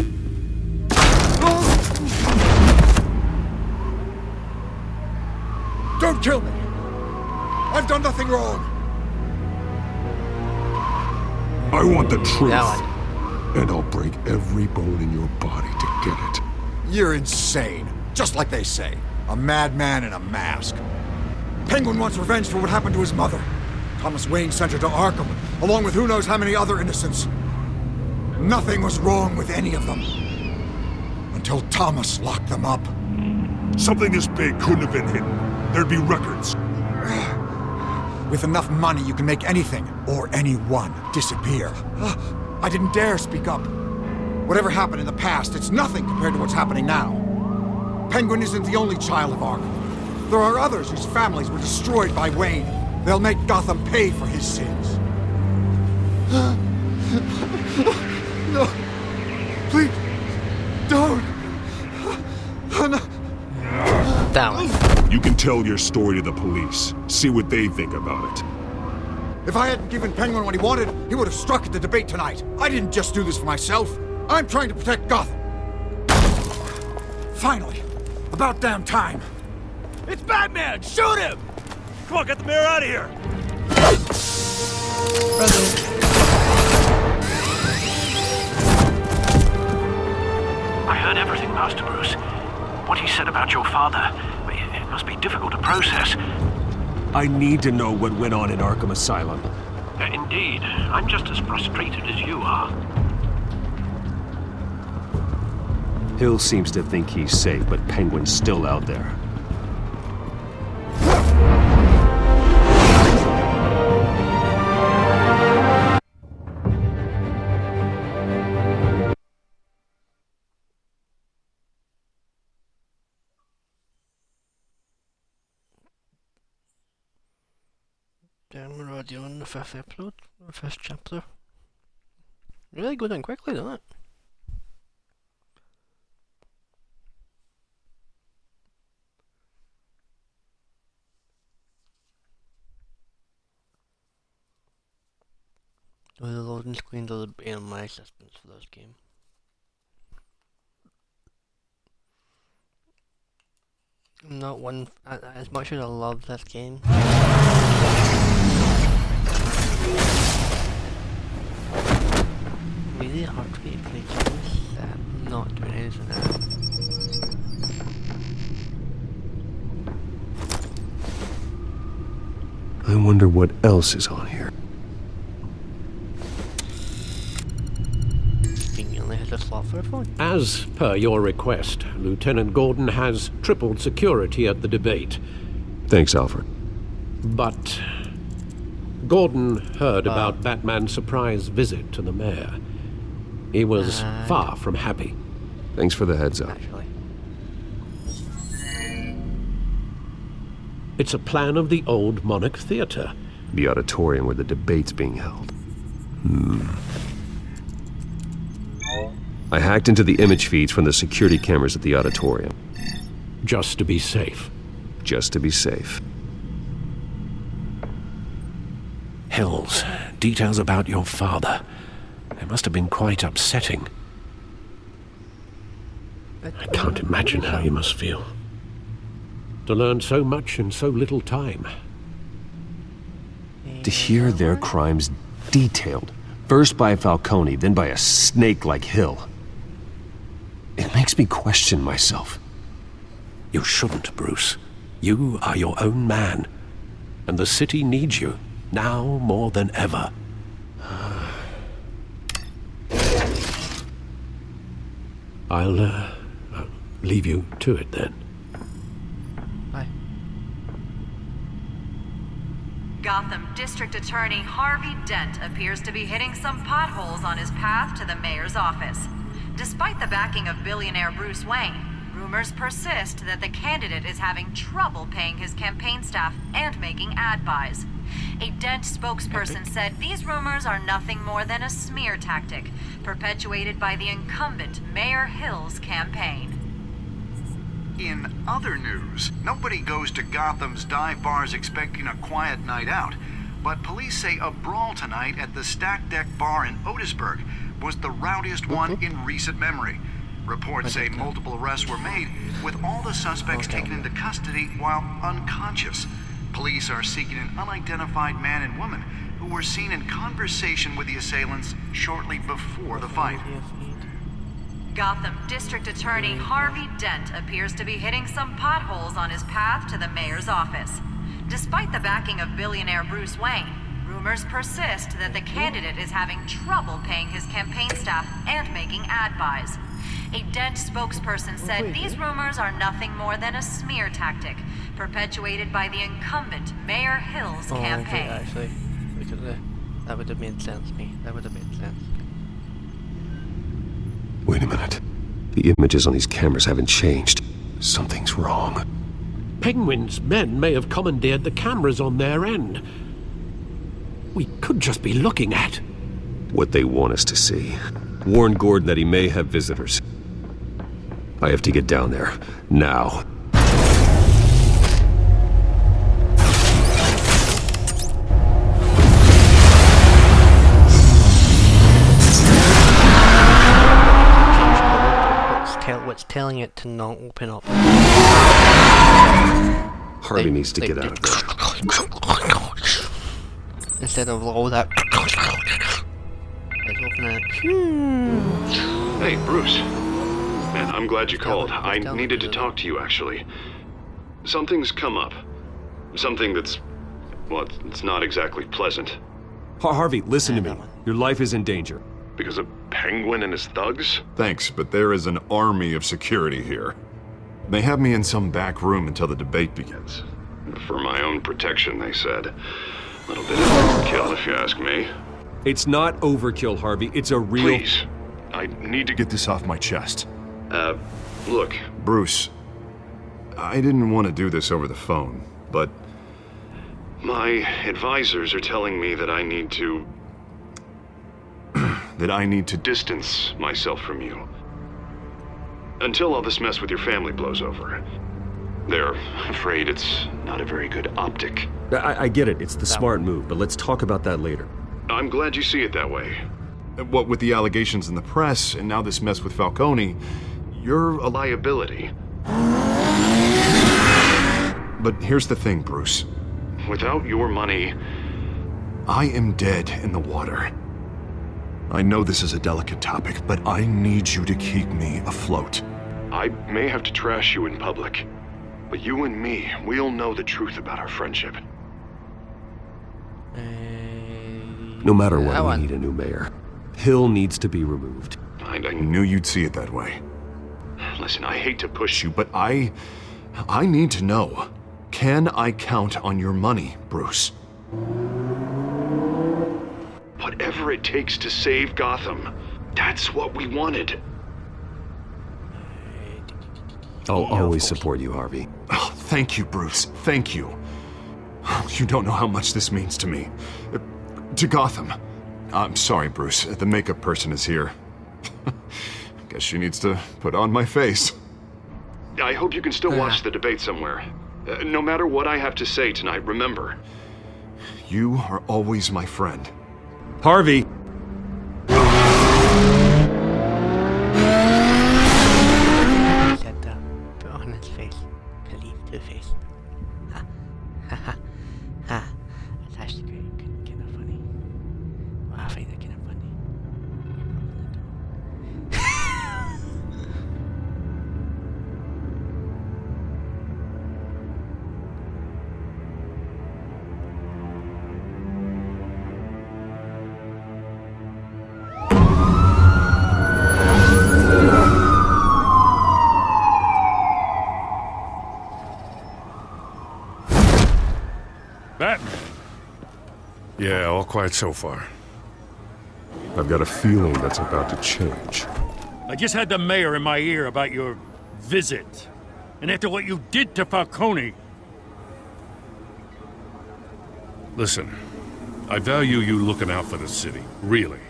Don't kill me! I've done nothing wrong! I want the truth. And I'll break every bone in your body to get it. You're insane. Just like they say. A madman in a mask. Penguin wants revenge for what happened to his mother. Thomas Wayne sent her to Arkham, along with who knows how many other innocents. Nothing was wrong with any of them. Until Thomas locked them up. Something this big couldn't have been hidden. There'd be records. With enough money, you can make anything, or anyone, disappear. I didn't dare speak up. Whatever happened in the past, it's nothing compared to what's happening now. Penguin isn't the only child of Arkham. There are others whose families were destroyed by Wayne. They'll make Gotham pay for his sins. No. Please. Don't. Down. You can tell your story to the police. See what they think about it. If I hadn't given Penguin what he wanted, he would have struck at the debate tonight. I didn't just do this for myself. I'm trying to protect Gotham. Finally. About damn time. It's Batman! Shoot him! Come on, get the mayor out of here! I heard everything, Master Bruce. What he said about your father, it must be difficult to process. I need to know what went on in Arkham Asylum. Indeed. I'm just as frustrated as you are. Hill seems to think he's safe, but Penguin's still out there. Damn, we're already on the 5th episode, the 5th chapter. Really goes in quickly, doesn't it? The loading screens are the bane of my existence for this game. I'm not one, as much as I love this game. wonder what else is on here. Conveniently has a slot for a phone. As per your request, Lieutenant Gordon has tripled security at the debate. Thanks, Alfred. But Gordon heard about Batman's surprise visit to the mayor. He was far from happy. Thanks for the heads up. Actually. It's a plan of the old Monarch Theatre. The auditorium where the debate's being held. I hacked into the image feeds from the security cameras at the auditorium. Just to be safe. Just to be safe. Hills, details about your father. They must have been quite upsetting. I can't imagine how you must feel. To learn so much in so little time. To hear their crimes detailed, first by Falcone, then by a snake like Hill. It makes me question myself. You shouldn't, Bruce. You are your own man. And the city needs you, now more than ever. I'll leave you to it then. Bye. Gotham District Attorney Harvey Dent appears to be hitting some potholes on his path to the mayor's office. Despite the backing of billionaire Bruce Wayne, rumors persist that the candidate is having trouble paying his campaign staff and making ad buys. A Dent spokesperson said these rumors are nothing more than a smear tactic, perpetuated by the incumbent Mayor Hill's campaign. In other news, nobody goes to Gotham's dive bars expecting a quiet night out, but police say a brawl tonight at the Stack Deck Bar in Otisburg was the rowdiest one in recent memory. Reports say multiple arrests were made, with all the suspects taken into custody while unconscious. Police are seeking an unidentified man and woman who were seen in conversation with the assailants shortly before the fight. Gotham District Attorney Harvey Dent appears to be hitting some potholes on his path to the mayor's office. Despite the backing of billionaire Bruce Wayne, rumors persist that the candidate is having trouble paying his campaign staff and making ad buys. A Dent spokesperson said these rumors are nothing more than a smear tactic, perpetuated by the incumbent Mayor Hill's campaign. Okay, actually, that would have made sense to me. That would have made sense. Wait a minute. The images on these cameras haven't changed. Something's wrong. Penguin's men may have commandeered the cameras on their end. We could just be looking at what they want us to see. Warn Gordon that he may have visitors. I have to get down there. Now. What's telling it to not open up? Harvey needs to get out of there. Instead of all that. Let's open it. Hey, Bruce. Man, I'm glad you called. I needed to talk to you, actually. Something's come up. Something that's, well, it's not exactly pleasant. Harvey, listen to me. Your life is in danger. Because of Penguin and his thugs? Thanks, but there is an army of security here. They have me in some back room until the debate begins. For my own protection, they said. A little bit of overkill, if you ask me. It's not overkill, Harvey. It's a real... Please. I need to get this off my chest. Look. Bruce, I didn't want to do this over the phone, but... My advisors are telling me that I need to... distance myself from you. Until all this mess with your family blows over. They're afraid it's not a very good optic. I get it. It's the smart move, but let's talk about that later. I'm glad you see it that way. What with the allegations in the press, and now this mess with Falcone, you're a liability. But here's the thing, Bruce. Without your money... I am dead in the water. I know this is a delicate topic, but I need you to keep me afloat. I may have to trash you in public, but you and me, we'll know the truth about our friendship. No matter what, we need a new mayor. Hill needs to be removed. I knew you'd see it that way. Listen, I hate to push you, But I need to know. Can I count on your money, Bruce? whatever it takes to save Gotham. That's what we wanted. I'll always support you, Harvey. Oh, thank you, Bruce. Thank you. You don't know how much this means to me. To Gotham. I'm sorry, Bruce. The makeup person is here. Guess she needs to put on my face. I hope you can still watch the debate somewhere. No matter what I have to say tonight, remember. You are always my friend. Harvey! Put on his face. Police to face. Ha. Ha ha. Ha. That's actually great. Kind of funny. Well, I find that kind of funny. Batman. Yeah, all quiet so far. I've got a feeling that's about to change. I just had the mayor in my ear about your visit. And after what you did to Falcone... Listen, I value you looking out for the city, really.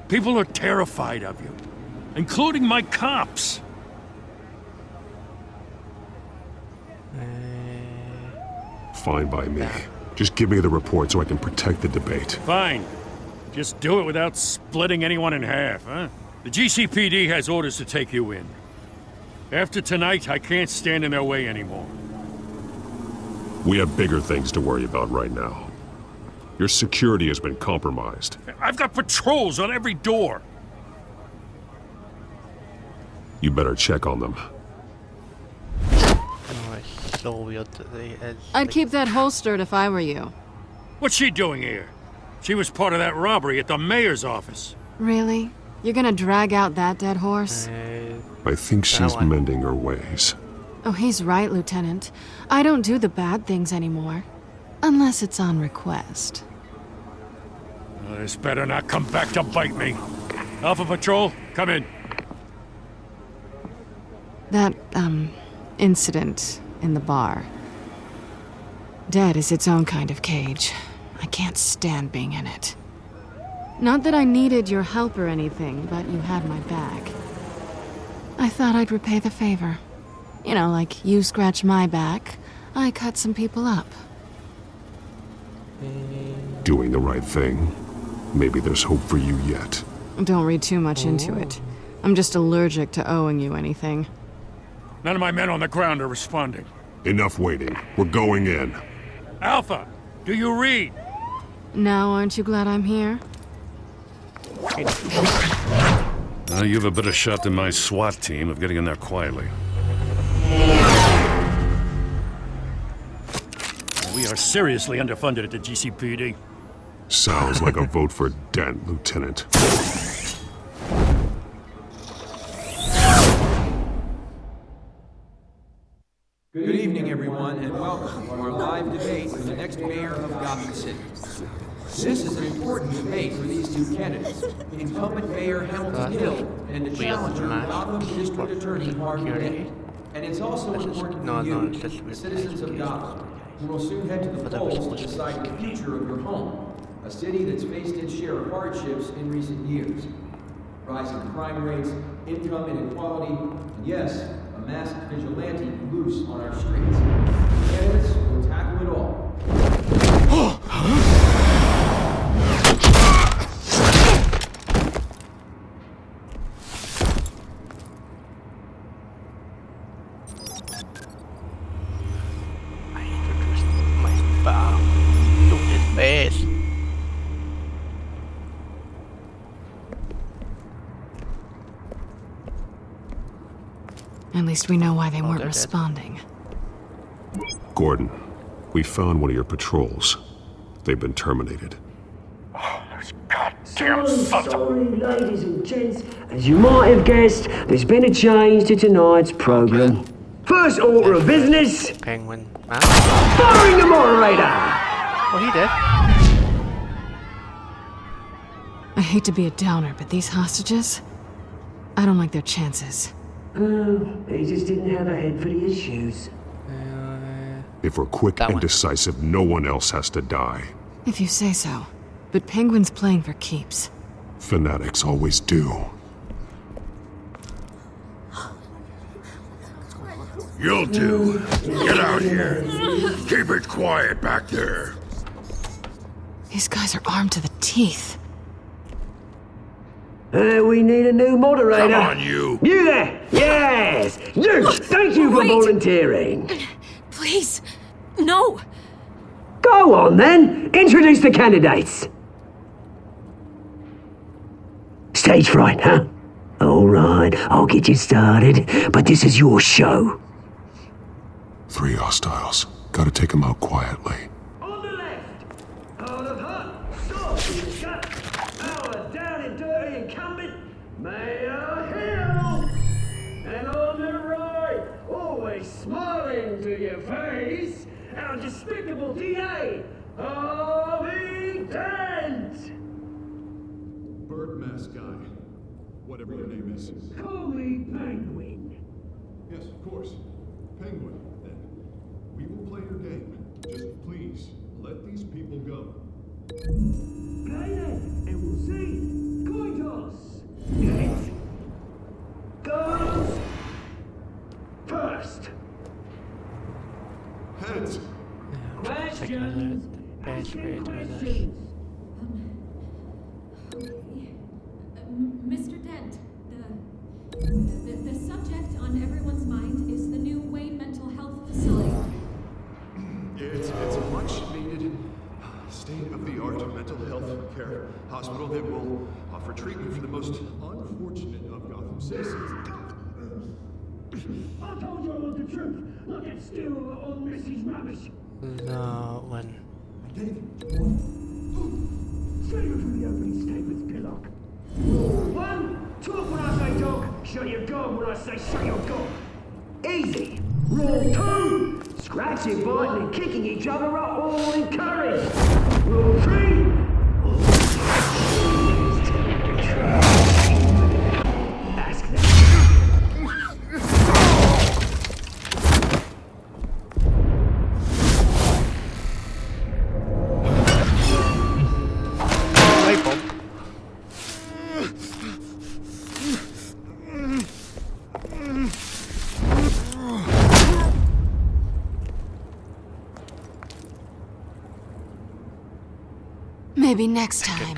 People are terrified of you, including my cops. Fine by me. Just give me the report so I can protect the debate. Fine. Just do it without splitting anyone in half, huh? The GCPD has orders to take you in. After tonight, I can't stand in their way anymore. We have bigger things to worry about right now. Your security has been compromised. I've got patrols on every door. You better check on them. So weird that I'd keep that holstered if I were you. What's she doing here? She was part of that robbery at the mayor's office. Really? You're gonna drag out that dead horse? I think she's mending her ways. Oh, he's right, Lieutenant. I don't do the bad things anymore. Unless it's on request. This better not come back to bite me. Alpha Patrol, come in. That, incident in the bar. Dead is its own kind of cage. I can't stand being in it. Not that I needed your help or anything, but you had my back. I thought I'd repay the favor. You know, like you scratch my back, I cut some people up. Doing the right thing. Maybe there's hope for you yet. Don't read too much into it. I'm just allergic to owing you anything. None of my men on the ground are responding. Enough waiting. We're going in. Alpha, do you read? Now, aren't you glad I'm here? You have a better shot than my SWAT team of getting in there quietly. We are seriously underfunded at the GCPD. Sounds like a vote for Dent, Lieutenant. Good evening, everyone, and welcome to our live debate for the next mayor of Gotham City. This is an important debate for these two candidates, incumbent Mayor Hamilton Hill and the challenger, Gotham District Attorney Harvey Dent. And it's also important for you, the citizens of Gotham, who will soon head to the polls to decide the future of your home, a city that's faced its share of hardships in recent years. Rising crime rates, income inequality, and yes, a masked vigilante loose on our streets. Candidates will tackle it all. At least we know why they weren't responding. Gordon, We found one of your patrols. They've been terminated. Damn sorry, ladies and gents. As you might have guessed, there's been a change to tonight's program. First order of business. Penguin. Firing the moderator! Well, he did. I hate to be a downer, but these hostages, I don't like their chances. He just didn't have a head for the issues. If we're quick and decisive, no one else has to die. If you say so. But Penguin's playing for keeps. Fanatics always do. You'll do. Get out here. Keep it quiet back there. These guys are armed to the teeth. We need a new moderator. Come on, you. You there! Yes! You! Thank you for volunteering. Please, no. Go on then. Introduce the candidates. Stage fright, huh? All right, I'll get you started, but this is your show. 3 hostiles. Gotta take them out quietly. On the left, out of hut, stop, shut, our down and dirty incumbent, Mayor Hill. And on the right, always smiling to your face, our despicable DA, Harvey Dent. Bird mask guy. Whatever your name is. Call me Penguin. Yes, of course. Penguin, then. We will play your game. Just please, let these people go. Play it, and we'll see. Coin toss. It goes first. Heads. Questions. Questions. Mr. Dent, the subject on everyone's mind is the new Wayne Mental Health Facility. It's a much needed state-of-the-art mental health care hospital that will offer treatment for the most unfortunate of Gotham citizens. I told you I want the truth. Look at still on Mrs. Rubbish. No, when? Save it from the opening statements, Pillock. Rule 1, talk when I say talk, shut your gob when I say shut your gob. Easy. Rule 2, scratching, biting and kicking each other are all encouraged. Rule 3, ask them. Maybe next time.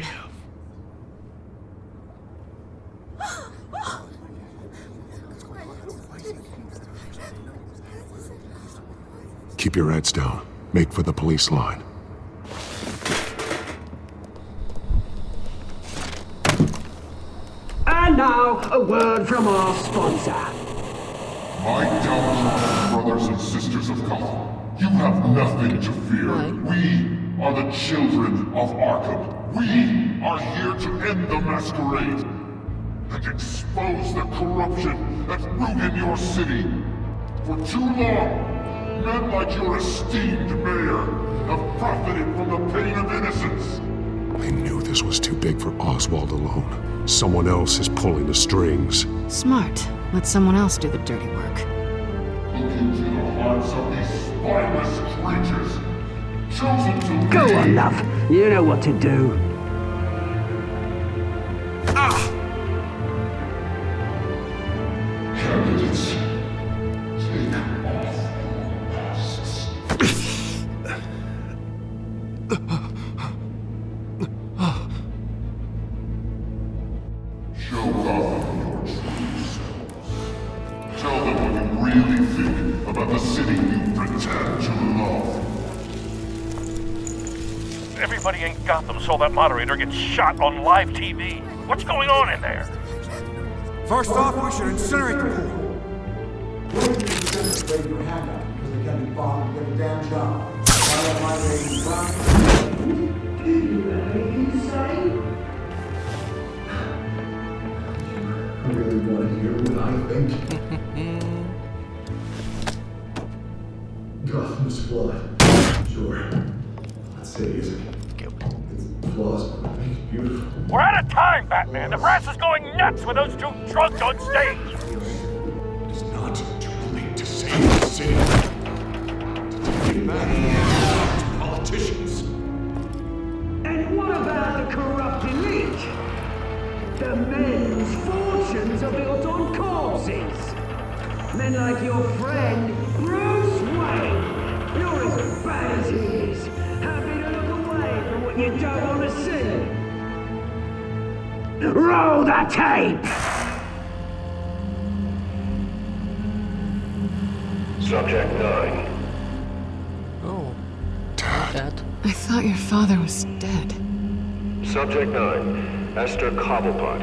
Keep your heads down. Make for the police line. And now, a word from our sponsor. My downtrodden brothers and sisters of Gotham, you have nothing to fear. We are the children of Arkham. We are here to end the masquerade and expose the corruption that rooted your city. For too long, men like your esteemed mayor have profited from the pain of innocence. I knew this was too big for Oswald alone. Someone else is pulling the strings. Smart. Let someone else do the dirty work. Look into the hearts of these spineless creatures. Chosen to Go on, love. You know what to do. Candidates, take off masks. Show Gotham your true selves. Tell them what you really think about the city you pretend to love. Everybody in Gotham saw that moderator get shot on live TV. What's going on in there? First off, we should incinerate the pool. Really want to hear what I think? Gotham's flawed. Sure. Let's say it's flaws, but it makes it beautiful. We're out of time, Batman! The brass is going nuts with those two drunks on stage! It's not too late to save the city. To take it back to politicians. And what about the corrupt elite? The men whose fortunes are built on corpses. Men like your friend, Bruce Wayne. You're as bad as he is. Happy to look away from what you don't want to see. Roll the tape! Subject 9. Oh. Dad. I thought your father was dead. Subject 9, Esther Cobblepot.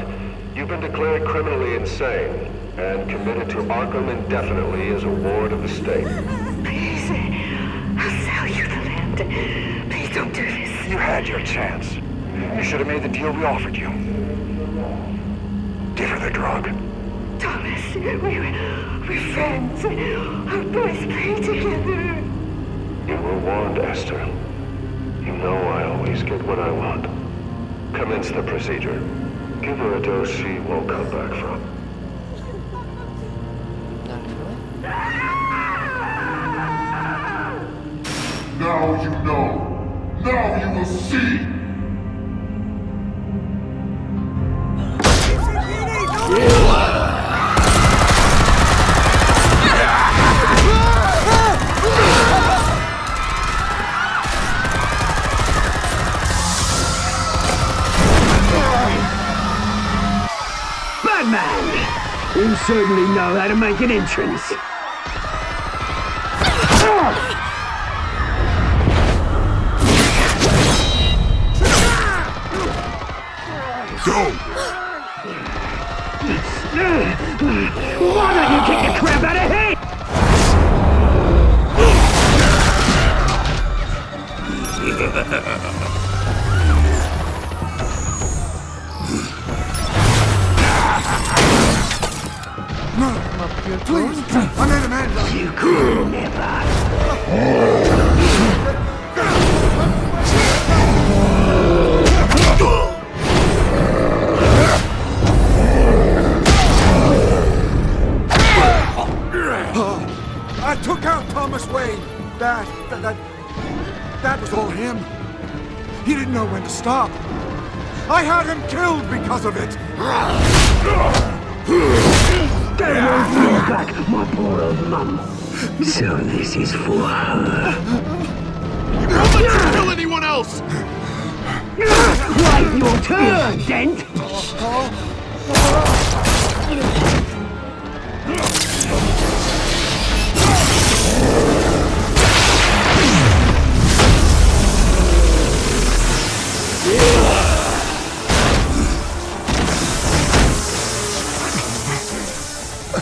You've been declared criminally insane and committed to Arkham indefinitely as a ward of the state. Please, I'll sell you the land. Please don't do this. You had your chance. You should have made the deal we offered you. Give her the drug. Thomas, we're friends. Our boys play together. You were warned, Esther. You know I always get what I want. Commence the procedure. Give her a dose she won't come back from. Now you know. Now you will see. Batman! You certainly know how to make an entrance. Go! Why don't you kick the crap out of him? Please, I made a man. You could never. I took out Thomas Wayne. That was all him. He didn't know when to stop. I had him killed because of it. Don't hold me back, my poor old mum. So this is for her. Don't let you kill anyone else! Wait your turn, Dent!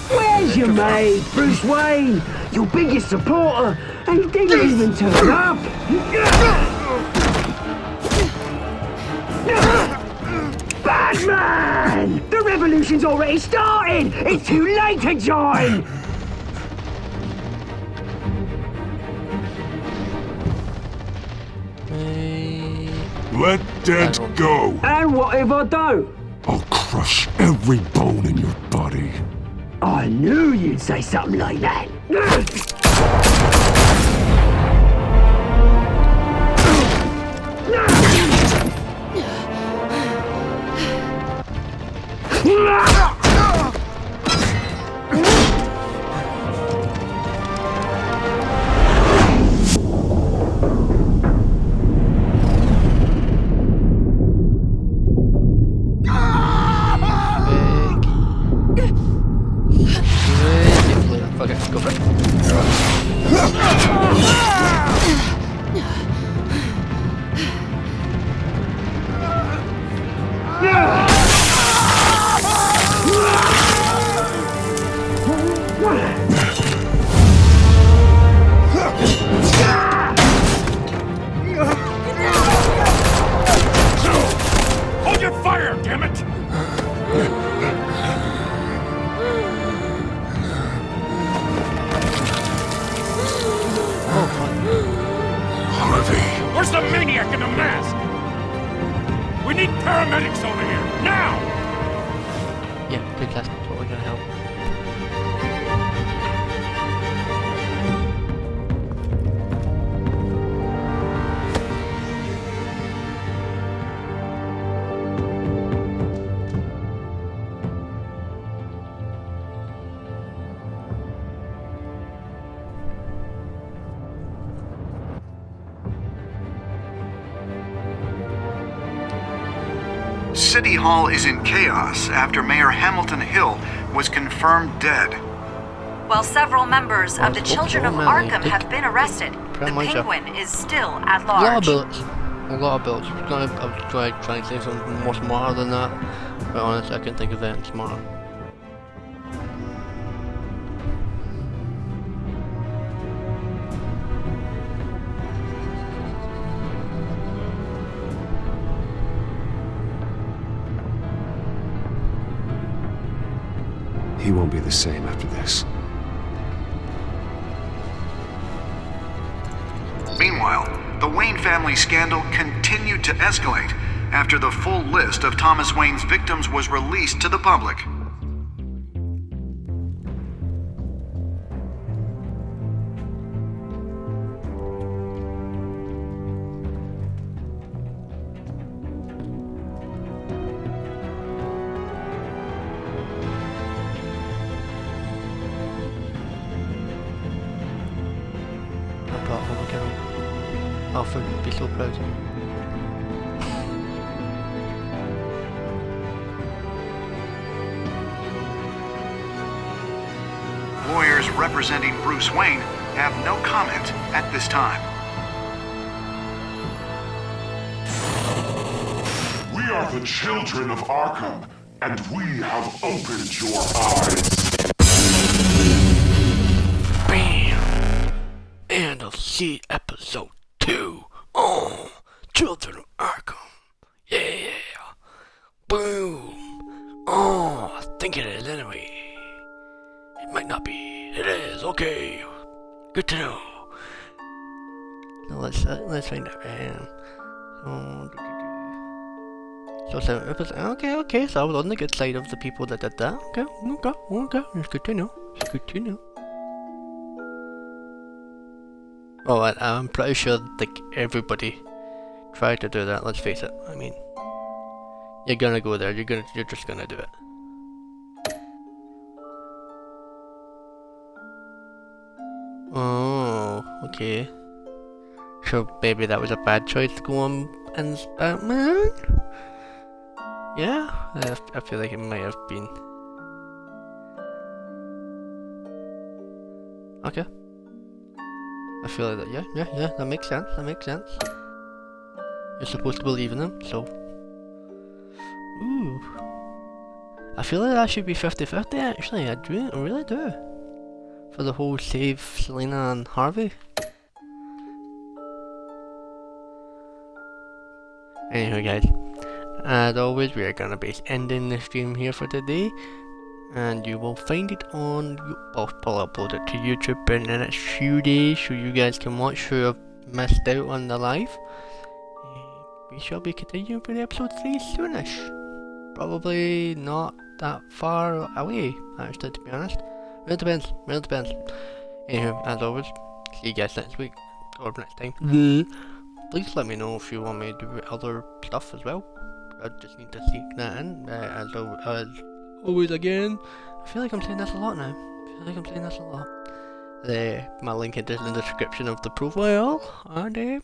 Where's your mate, Bruce Wayne? Your biggest supporter, and he didn't even turn up. Batman! The revolution's already started! It's too late to join! Let Dent go! And what if I don't? I'll crush every bone in your body. I knew you'd say something like that. Okay, go for it. maniac in the mask! We need paramedics over here, now! Yeah, good, that's totally gonna help. City Hall is in chaos after Mayor Hamilton Hill was confirmed dead. While several members of the Children of Arkham have been arrested, the Penguin is still at large. A lot of bullets. I was trying to say something more smarter than that, but honestly I couldn't think of anything smarter. He won't be the same after this. Meanwhile, the Wayne family scandal continued to escalate after the full list of Thomas Wayne's victims was released to the public. Alfred would be so proud of him. Lawyers representing Bruce Wayne have no comment at this time. We are the children of Arkham, and we have opened your eyes. Bam! And I'll see episode 2. Oh, Children of Arkham. Yeah. Boom. Oh, I think it is anyway. It might not be. It is. Okay. Good to know. Now let's find out. So 7 episodes. Okay. So I was on the good side of the people that did that. Okay. It's good to know. Oh, I'm pretty sure like everybody tried to do that. Let's face it. I mean, you're gonna go there. You're just gonna do it. Oh, okay. So maybe that was a bad choice to go on as Batman? Yeah, I feel like it might have been. Okay. I feel like that, yeah, that makes sense, You're supposed to believe in them, so. Ooh. I feel like that should be 50-50 actually, I really do. For the whole save Selena and Harvey. Anyway guys, as always we are gonna be ending the stream here for today. And you will find it on, I'll upload it to YouTube in the next few days so you guys can watch who have missed out on the live. We shall be continuing with episode 3 soonish. Probably not that far away, actually, to be honest. Really depends. Anyway, as always, see you guys next week, or next time. Please let me know if you want me to do other stuff as well. I just need to sneak that in, as always again. I feel like I'm saying this a lot now. My link is in the description of the profile, and